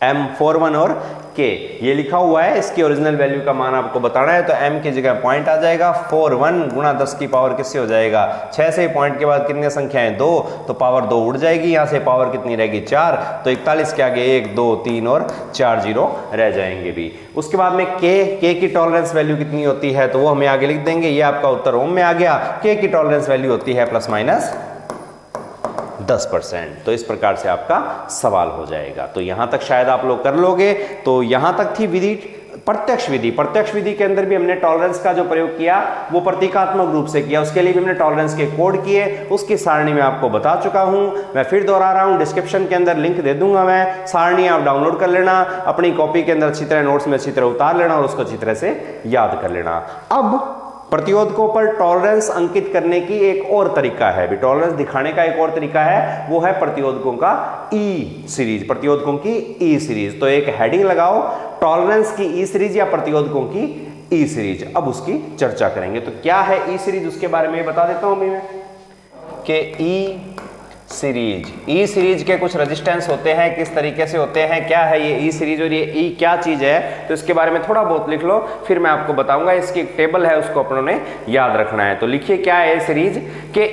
M41 और के, ये लिखा हुआ है, इसकी ओरिजिनल वैल्यू का मान आपको बताना है, तो m की जगह पॉइंट आ जाएगा, 41 गुणा 10 की पावर किससे हो जाएगा 6 से, पॉइंट के बाद कितनी संख्याएं 2, तो पावर 2 उड़ जाएगी, यहाँ से पावर कितनी रहेगी 4, तो 41 के आगे 1 2 3 और 4 जीरो रह जाएंगे भी। उसके बाद में k की टॉलरेंस वैल्यू कितनी होती है, तो वो हमें आगे लिख देंगे, ये आपका उत्तर ओम में आ गया। k की टॉलरेंस वैल्यू होती है प्लस माइनस 10%। तो इस प्रकार से आपका सवाल हो जाएगा। तो यहां तक शायद आप लोग कर लोगे। तो यहां तक थी विधि प्रत्यक्ष विधि। प्रत्यक्ष विधि के अंदर भी हमने टॉलरेंस का जो प्रयोग किया वो प्रतीकात्मक रूप से किया, उसके लिए भी हमने टॉलरेंस के कोड किए, उसकी सारणी में आपको बता चुका हूं। मैं फिर दोहरा रहा हूं, डिस्क्रिप्शन के अंदर लिंक दे दूंगा मैं, सारणी आप डाउनलोड कर लेना, अपनी कॉपी के अंदर अच्छी तरह नोट्स में अच्छी तरह उतार लेना और उसको अच्छी तरह से याद कर लेना। अब प्रतिरोधकों पर टॉलरेंस अंकित करने की एक और तरीका है, भी टॉलरेंस दिखाने का एक और तरीका है, वो है प्रतिरोधकों का ई सीरीज, प्रतिरोधकों की ई सीरीज। तो एक हेडिंग लगाओ, टॉलरेंस की ई सीरीज या प्रतिरोधकों की ई सीरीज। अब उसकी चर्चा करेंगे। तो क्या है ई सीरीज, उसके बारे में बता देता हूं मैं कि ई सीरीज के कुछ रेजिस्टेंस होते हैं, किस तरीके से होते हैं, क्या है ये ई सीरीज और ये ई क्या चीज है, तो इसके बारे में थोड़ा बहुत लिख लो, फिर मैं आपको बताऊंगा। इसकी एक टेबल है, उसको अपनों ने याद रखना है। तो लिखिए क्या है सीरीज के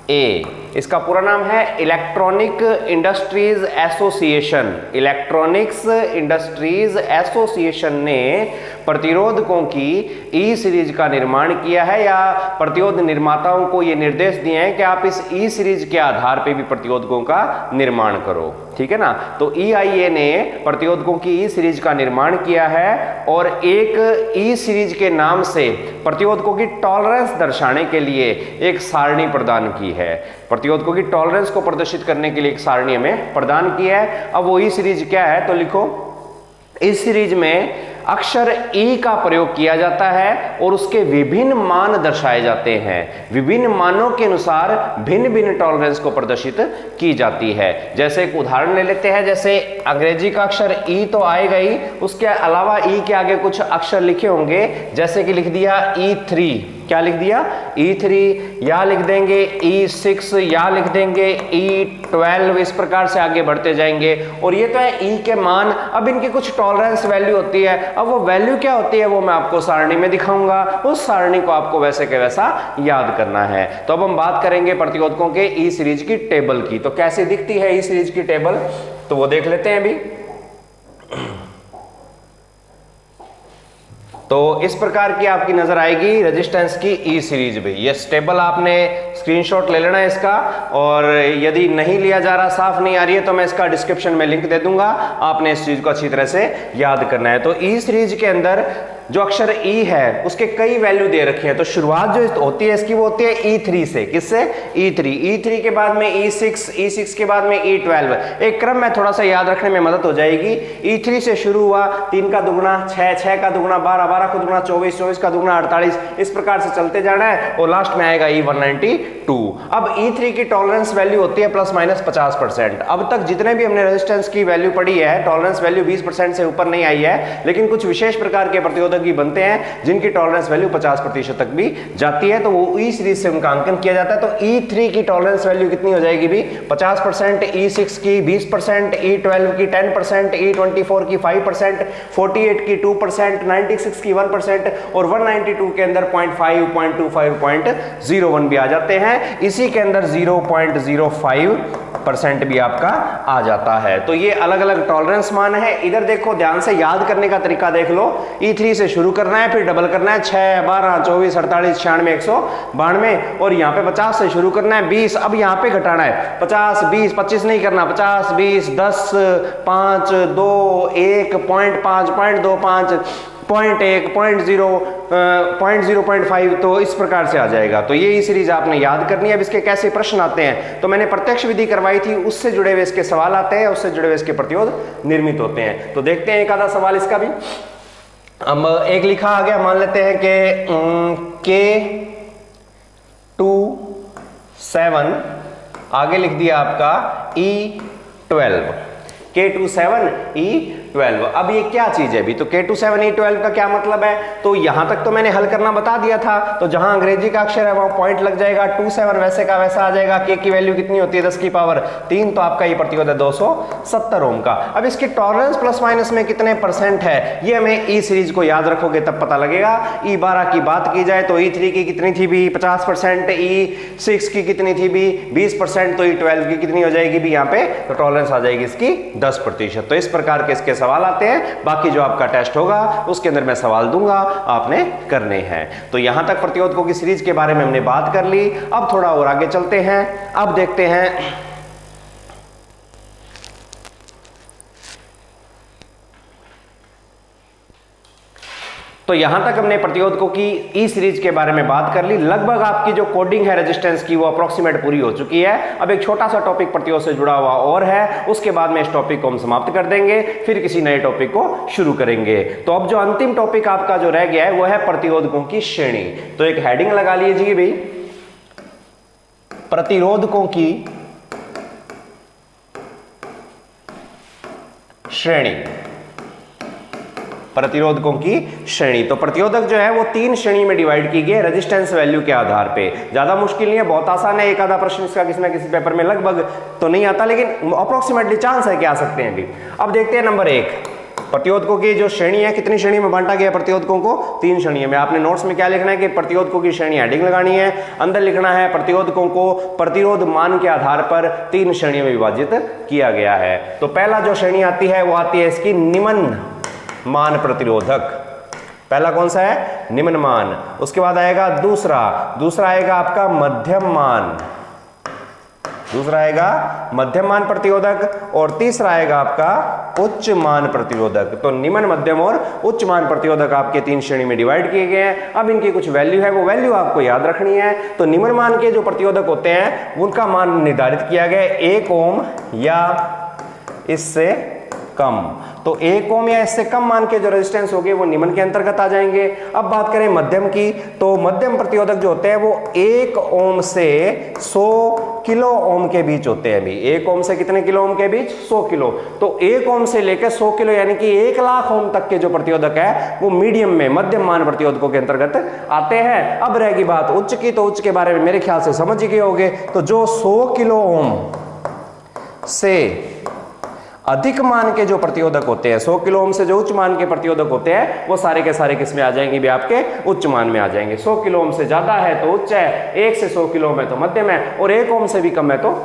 EIA, इसका पूरा नाम है electronic industries association. Electronics industries association ने प्रतिरोधकों की ई सीरीज का निर्माण किया है, या प्रतिरोध निर्माताओं को यह निर्देश दिए हैं कि आप इस ई सीरीज के आधार पर भी प्रतिरोधकों का निर्माण करो, ठीक है ना। तो EIA ने प्रतिरोधकों की ई सीरीज का निर्माण किया है और एक ई सीरीज के नाम से प्रतिरोधकों की टॉलरेंस दर्शाने के लिए एक सारणी प्रदान की है। प्रतिरोधकों की टॉलरेंस को प्रदर्शित करने के लिए एक सारणी हमें प्रदान की है। अब वो ई सीरीज क्या है, तो लिखो, इस सीरीज में अक्षर ई का प्रयोग किया जाता है और उसके विभिन्न मान दर्शाए जाते हैं। विभिन्न मानों के अनुसार भिन्न भिन्न टॉलरेंस को प्रदर्शित की जाती है। जैसे एक उदाहरण ले लेते हैं, जैसे अंग्रेजी का अक्षर ई तो आएगा ही, उसके अलावा ई के आगे कुछ अक्षर लिखे होंगे, जैसे कि लिख दिया E3, क्या लिख दिया E3, या लिख देंगे E6, या लिख देंगे E12, इस प्रकार से आगे बढ़ते जाएंगे। और ये तो है ई के मान। अब इनकी कुछ टॉलरेंस वैल्यू होती है, अब वो वैल्यू क्या होती है वो मैं आपको सारणी में दिखाऊंगा, उस सारणी को आपको वैसे के वैसा याद करना है। तो अब हम बात करेंगे प्रतिरोधकों के ई सीरीज की टेबल की। तो कैसे दिखती है ई सीरीज की टेबल, तो वो देख लेते हैं अभी। तो इस प्रकार की आपकी नजर आएगी रेजिस्टेंस की ई सीरीज भी। ये टेबल आपने स्क्रीनशॉट ले लेना है इसका, और यदि नहीं लिया जा रहा, साफ नहीं आ रही है, तो मैं इसका डिस्क्रिप्शन में लिंक दे दूंगा, आपने इस चीज को अच्छी तरह से याद करना है। तो ई सीरीज के अंदर जो अक्षर ई है उसके कई वैल्यू दे रखे हैं। तो शुरुआत जो होती है इसकी वो होती है E3 से, किससे E3 के बाद में E6 के बाद में E12। एक क्रम में थोड़ा सा याद रखने में मदद हो जाएगी। E3 से शुरू हुआ, 3 का दुगुना 6, 6 का दुगुना 12, 12 का दुगुना 24, 24 का दुगुना 48, इस प्रकार से चलते जाना है और लास्ट में आएगा E192। अब E3 की टॉलरेंस वैल्यू होती है प्लस माइनस 50%। अब तक जितने भी हमने रेजिस्टेंस की वैल्यू पढ़ी है, टॉलरेंस वैल्यू 20% से ऊपर नहीं आई है, लेकिन कुछ विशेष प्रकार के प्रतिरोधक भी बनते हैं जिनकी टॉलरेंस वैल्यू 50% तक भी जाती है, तो वो ई सीरीज से उनका अंकन किया जाता है। तो E3 की टॉलरेंस वैल्यू कितनी हो जाएगी भी 50%, E6 की 20%, E12 की 10%, E24 की 5%, 48 की 2%, 96 की 1% और 192 के अंदर 0.5, 0.25, 0.01 भी आ जाते हैं। इसी के अंदर 0.05% भी आपका आ जाता है। तो ये अलग अलग टॉलरेंस मान है। इधर देखो, ध्यान से याद करने का तरीका देख लो। E3 से शुरू करना है, फिर डबल करना है, 6, 12, 24, 48, 96, 192, और यहाँ पे 50 से शुरू करना है, 20। अब यहाँ पे घटाना है, 50, 20, 25 नहीं करना, 50, 20, 10, 5, 2, 1, 0.5, 0.25, 0.1, 0.5, तो इस प्रकार से आ जाएगा। तो ये सीरीज आपने याद करनी है। अब इसके कैसे प्रश्न आते हैं, तो मैंने प्रत्यक्ष विधि करवाई थी, उससे जुड़े हुए इसके सवाल आते हैं, उससे जुड़े हुए इसके प्रतिरोध निर्मित होते हैं। तो देखते हैं एक आधा सवाल इसका भी। अब एक लिखा आ गया, मान लेते हैं कि K27, आगे लिख दिया आपका E12, K27 E12 12। अब ये क्या चीज है भी, तो K27E12 का क्या मतलब है, तो यहां तक तो मैंने हल करना बता दिया था, तो जहां अंग्रेजी का अक्षर है वहां पॉइंट लग जाएगा, 27 वैसे का वैसा आ जाएगा। K की वैल्यू कितनी होती है 10 की पावर 3, तो आपका ये प्रतिरोध है 270 ओम का। अब इसकी टॉलरेंस प्लस माइनस में कितने परसेंट है ये हमें ई सीरीज को याद रखोगे तब पता लगेगा। E12 की बात की जाए तो E3 की कितनी थी भी 50%, E6 की कितनी थी भी 20%, तो E12 की कितनी हो जाएगी भी यहाँ पे, तो टॉलरेंस आ जाएगी इसकी 10%। तो इस प्रकार के इसके सवाल आते हैं। बाकी जो आपका टेस्ट होगा उसके अंदर मैं सवाल दूंगा, आपने करने हैं। तो यहां तक प्रतिरोधकों की सीरीज के बारे में हमने बात कर ली। अब थोड़ा और आगे चलते हैं, अब देखते हैं तो यहां तक हमने प्रतिरोधकों की ई सीरीज के बारे में बात कर ली। लगभग आपकी जो कोडिंग है रेजिस्टेंस की वो अप्रोक्सीमेट पूरी हो चुकी है। अब एक छोटा सा टॉपिक प्रतिरोध से जुड़ा हुआ और है, उसके बाद में इस टॉपिक को हम समाप्त कर देंगे, फिर किसी नए टॉपिक को शुरू करेंगे। तो अब जो अंतिम टॉपिक आपका जो रह गया है वो है प्रतिरोधकों की श्रेणी। तो एक हेडिंग लगा लीजिए भाई, प्रतिरोधकों की श्रेणी। प्रतिरोधकों की श्रेणी, तो प्रतिरोधक जो है वो 3 श्रेणी में डिवाइड की गई है रेजिस्टेंस वैल्यू के आधार पे। ज्यादा मुश्किल नहीं है, बहुत आसान है। एक आधा प्रश्न इसका किसी न किसी पेपर में लगभग तो नहीं आता, लेकिन अप्रोक्सीमेटली चांस है कि आ सकते हैं भी। अब देखते हैं नंबर 1, प्रतिरोधकों की जो श्रेणी है, कितनी श्रेणी में बांटा गया प्रतिरोधकों को, 3 श्रेणी में। आपने नोट्स में क्या लिखना है कि प्रतिरोधकों की श्रेणी हेडिंग लगानी है, अंदर लिखना है प्रतिरोधकों को प्रतिरोध मान के आधार पर 3 श्रेणियों में विभाजित किया गया है। तो पहला जो श्रेणी आती है वो आती है इसकी निम्न मान प्रतिरोधक। पहला कौन सा है, निम्न मान। उसके बाद आएगा दूसरा आएगा आपका मध्यम मान, दूसरा आएगा मध्यम मान प्रतिरोधक, और तीसरा आएगा आपका उच्च मान प्रतिरोधक। तो निम्न, मध्यम और उच्च मान प्रतिरोधक आपके 3 श्रेणी में डिवाइड किए गए हैं। अब इनकी कुछ वैल्यू है, वो वैल्यू आपको याद रखनी है। तो निम्न मान के जो प्रतिरोधक होते हैं उनका मान निर्धारित किया गया है 1 ओम या इससे कम। तो 1 ओम या इससे कम मान के जो रेजिस्टेंस होंगे वो निम्न के अंतर्गत आ जाएंगे। अब बात करें मध्यम की, तो मध्यम प्रतिरोधक जो होते हैं वो 1 ओम से 100 किलो ओम के बीच होते हैं। अभी 1 ओम से कितने किलो ओम के बीच, 100 किलो। तो 1 ओम से लेकर 100 किलो यानी कि 1 लाख ओम तक के जो प्रतिरोधक है वो मीडियम में मध्यम मान प्रतिरोधकों के अंतर्गत आते हैं। अब रहेगी बात उच्च की, तो उच्च के बारे में मेरे ख्याल से समझ ही गए होंगे। तो जो 100 किलो ओम से अधिक मान के जो प्रतिरोधक होते हैं, 100 किलो ओम से जो उच्च मान के प्रतिरोधक होते हैं वो सारे के सारे किस में आ जाएंगे भी, आपके उच्च मान में आ जाएंगे। 100 किलो ओम से ज्यादा है तो उच्च है, 1 से 100 किलो ओम है तो मध्यम है, और 1 ओम से भी कम है तो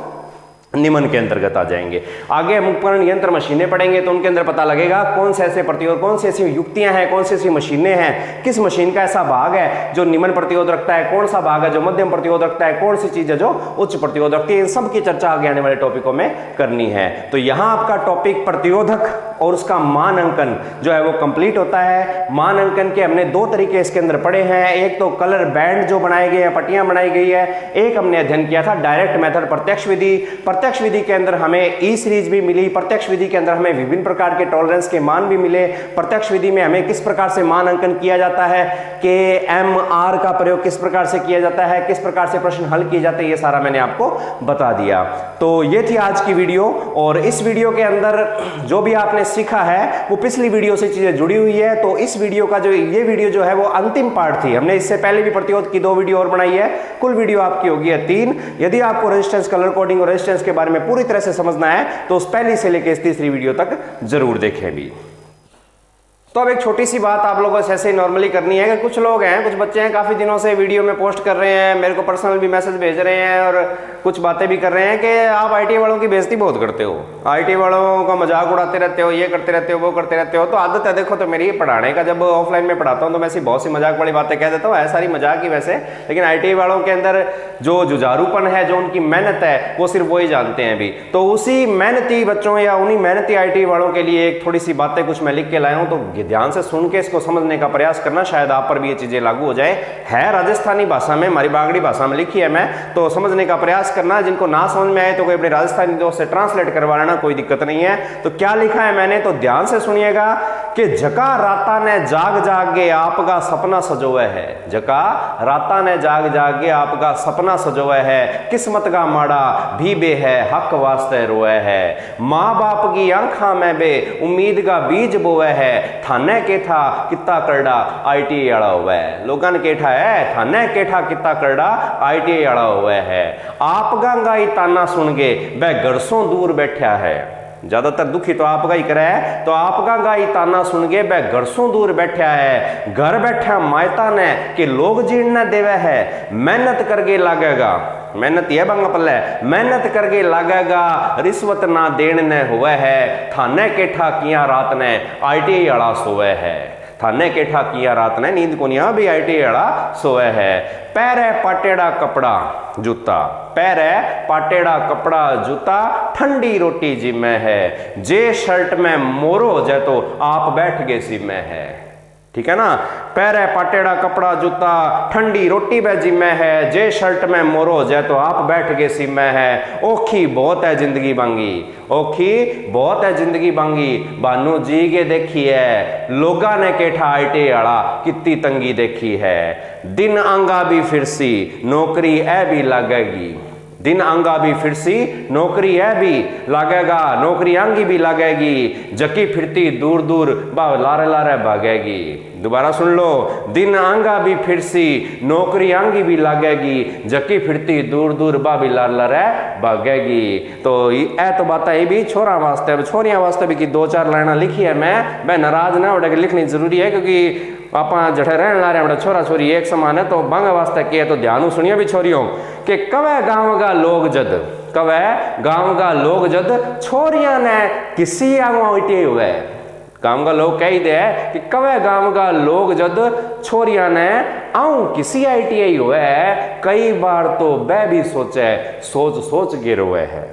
निम्न के अंतर्गत आ जाएंगे। आगे हम उपकरण यंत्र मशीनें पढ़ेंगे तो उनके अंदर पता लगेगा कौन से ऐसे प्रतिरोध, कौन सी ऐसी युक्तियां हैं, कौन सी ऐसी मशीनें हैं, किस मशीन का ऐसा भाग है जो निम्न प्रतिरोध रखता है, कौन सा भाग है जो मध्यम प्रतिरोध रखता है, कौन सी चीज है जो उच्च प्रतिरोध रखती है। इन सब की चर्चा आगे आने वाले टॉपिकों में करनी है। तो यहां आपका टॉपिक प्रतिरोधक और उसका मान अंकन जो है वो कंप्लीट होता है। मान अंकन के हमने 2 तरीके इसके अंदर पढ़े हैं, एक तो कलर बैंड जो बनाए गए हैं, पट्टियां बनाई गई है, एक हमने अध्ययन किया था डायरेक्ट मेथड प्रत्यक्ष विधि। प्रत्यक्ष विधि के अंदर हमें ई सीरीज भी मिली, प्रत्यक्ष विधि के अंदर हमें विभिन्न प्रकार के टॉलरेंस के मान भी मिले। प्रत्यक्ष विधि में हमें किस प्रकार से मान अंकन किया जाता है, के एम आर का प्रयोग किस प्रकार से किया जाता है, किस प्रकार से प्रश्न हल किए जाते हैं, ये सारा मैंने आपको बता दिया। तो ये थी आज की वीडियो, और इस वीडियो के अंदर जो भी आपने सीखा है वो पिछली वीडियो से चीजें जुड़ी हुई है। तो इस वीडियो का ये वीडियो जो है वो अंतिम पार्ट थी। हमने इससे पहले भी प्रतिरोध की 2 वीडियो और बनाई है, कुल वीडियो आपकी होगी है 3। यदि आपको रेजिस्टेंस, कलर कोडिंग और रेजिस्टेंस के बारे में पूरी तरह से समझना है तो उस पहली से लेकर इस तीसरी वीडियो तक जरूर देखें भी। तो अब एक छोटी सी बात आप लोगों से ऐसे ही नॉर्मली करनी है कि कुछ लोग हैं, कुछ बच्चे हैं, काफी दिनों से वीडियो में पोस्ट कर रहे हैं, मेरे को पर्सनल भी मैसेज भेज रहे हैं और कुछ बातें भी कर रहे हैं कि आप आईटी वालों की बेइज्जती बहुत करते हो, आईटी वालों का मजाक उड़ाते रहते हो, ये करते रहते हो, वो करते रहते हो। तो आदत है देखो, तो मेरी पढ़ाने का, जब ऑफलाइन में पढ़ाता हूँ तो मैं ऐसी बहुत सी मजाक वाली बातें कह देता हूँ, है सारी मजाक ही वैसे, लेकिन आईटी वालों के अंदर जो जुझारूपन है, जो उनकी मेहनत है, वो सिर्फ वही जानते हैं अभी। तो उसी मेहनती बच्चों या उन्हीं मेहनती आईटी वालों के लिए एक थोड़ी सी बातें कुछ मैं लिख के लाया हूँ, तो ध्यान से सुन के इसको समझने का प्रयास करना, शायद आप पर भी ये चीजें लागू हो जाए। है राजस्थानी भाषा में, हमारी बागड़ी भाषा में लिखी है मैं, तो समझने का प्रयास करना। जिनको ना समझ में आए तो कोई अपने राजस्थानी दोस्त से ट्रांसलेट करवा लेना, कोई दिक्कत नहीं है। तो क्या लिखा है मैंने, तो ध्यान से सुनिएगा कि जका राता ने जाग जाग के आपका सपना सजोए है, जका राता ने जाग जाग के आपका सपना सजोए है, किस्मत का माड़ा भी बे है हक वास्ते रोए है, माँ बाप की आंखा में बे उम्मीद का बीज बोए है, थाने के था कितना करड़ा ITI आड़ा हुआ है। लोगों ने केठा है थाने केठा कितना करड़ा ITI आड़ा हुआ है। आप गाई ताना सुन के वह गरसों दूर बैठा है, ज्यादातर दुखी तो आपका ही करे है, तो आपका गाई ताना सुन के वह गरसों दूर बैठा है, घर बैठा मायता ने कि लोग जीण न देवे है, मेहनत करके लागेगा, मेहनत यह बंगा पल्ले मेहनत करके लागेगा, रिश्वत ना देण ने हुए है, थाने केठा किया रात ने ITI आड़ा सोए है, थाने केठा किया रात ने नींद को नहीं भी ITI आड़ा सोए है। पैरे पाटेड़ा कपड़ा जूता, पैरे पाटेड़ा कपड़ा जूता, ठंडी रोटी जी में है, जे शर्ट में मोरो जै तो आप बैठ गए सी में है, ठीक है ना। पैरे पाटेड़ा कपड़ा जूता, ठंडी रोटी बेजी में है, जे शर्ट में मोरो जै तो आप बैठ गए सी में है, ओखी बहुत है जिंदगी बांगी, ओखी बहुत है जिंदगी बांगी, बानू जी के देखी है, लोगा ने केठा ITI आड़ा कितनी तंगी देखी है, दिन आंगा भी फिरसी नौकरी ए भी लगेगी, दिन आंगा भी फिरसी नौकरी है भी लागेगा, नौकरी आंगी भी लगेगी, जकी फिरती दूर दूर लारे लारे भागेगी। दोबारा सुन लो, दिन आंगा भी फिरसी नौकरी आंगी भी लगेगी, जकी फिरती दूर दूर भी लार लारे भागेगी। तो ए तो बात है भी छोरा वास्ते, छोरियां वास्ते भी की 2-4 लाइना लिखी है, मैं नाराज ना उड़ा लिखनी जरूरी है, क्योंकि आप जठे रहने ला रहे छोरा छोरी एक समान है, तो बांगा वास्ते के तो ध्यान सुनिए भी छोरियों कि कवे गांव का लोग जद, कवे गांव का लोग जद छोरियां ने किसी आगो ITI हुए, गांव का लोग कह दे कि कवे गांव का लोग जद छोरियां ने आऊं किसी ITI हुए, कई बार तो वह भी सोचे सोच सोच के रोए है,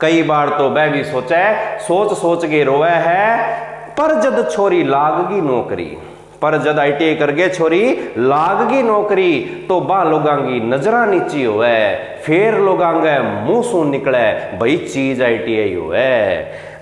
कई बार तो वह भी सोचे सोच सोच के रोए है, पर जद छोरी लागगी नौकरी, पर जद ITI करके छोरी लागगी नौकरी, तो बा लोगां की नजरा नीची होए, फिर लोगां के मुंह सू निकले भाई चीज ITI होए।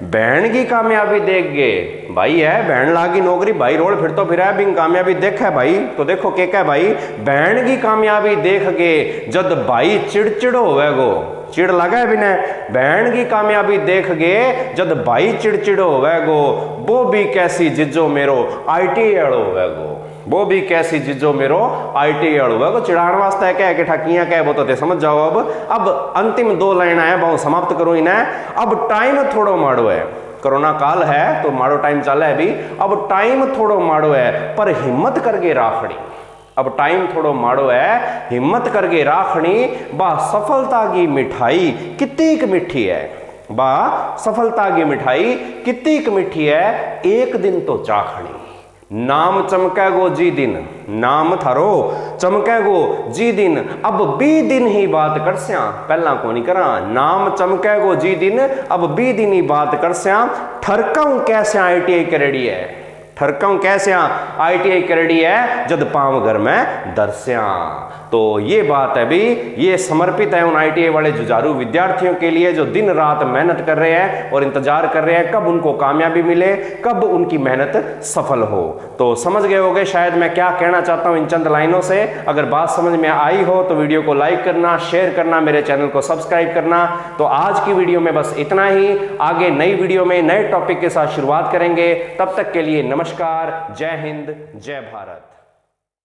बहन की कामयाबी देख गए भाई है, बहन लागी नौकरी भाई रोड फिर तो फिर है भी कामयाबी देखा भाई, तो देखो के क्या भाई, बहन की कामयाबी देख के जद भाई चिड़चिड़ होवे गो, चिड़ लगा है बिना, बहन की कामयाबी देख गए जद भाई चिड़चिड़ होवे गो, वो भी कैसी जिज्जो मेरो ITI आड़ो होवे गो, वो भी कैसी जिज्जो मेरो ITI आड़ो होवे गो। चिड़ाण वास्ते क्या है कि ठकियां क्या है वो तो समझ जाओ। अब अंतिम 2 लाइन है बहुत समाप्त करो इन्हें। अब टाइम थोड़ो माड़ो है, कोरोना काल है तो माड़ो टाइम चला है भी, अब टाइम थोड़ो माड़ो है पर हिम्मत करके राखड़ी, अब टाइम थोड़ो माड़ो है हिम्मत करके राखनी, बा सफलता की मिठाई कितनी मिठी है, बा सफलता की मिठाई कितनी मिठी है, एक दिन तो चाखनी, नाम चमकेगो जी दिन, नाम थारो चमकेगो जी दिन, अब 20 दिन ही बात कर स्या पहला को नहीं करा, नाम चमकेगो जी दिन अब 20 दिन ही बात कर स्या, ठरकाऊं कैसे ITI करेड़ी है, ठरकाऊं कैसे ITI करेड़ी है, जद पांव घर में दरस्या। तो ये बात है भी, ये समर्पित है उन ITI वाले जुझारू विद्यार्थियों के लिए जो दिन रात मेहनत कर रहे हैं और इंतजार कर रहे हैं कब उनको कामयाबी मिले, कब उनकी मेहनत सफल हो। तो समझ गए होंगे शायद मैं क्या कहना चाहता हूं इन चंद लाइनों से। अगर बात समझ में आई हो तो वीडियो को लाइक करना, शेयर करना, मेरे चैनल को सब्सक्राइब करना। तो आज की वीडियो में बस इतना ही, आगे नई वीडियो में नए टॉपिक के साथ शुरुआत करेंगे। तब तक के लिए नमस्कार, जय हिंद, जय भारत।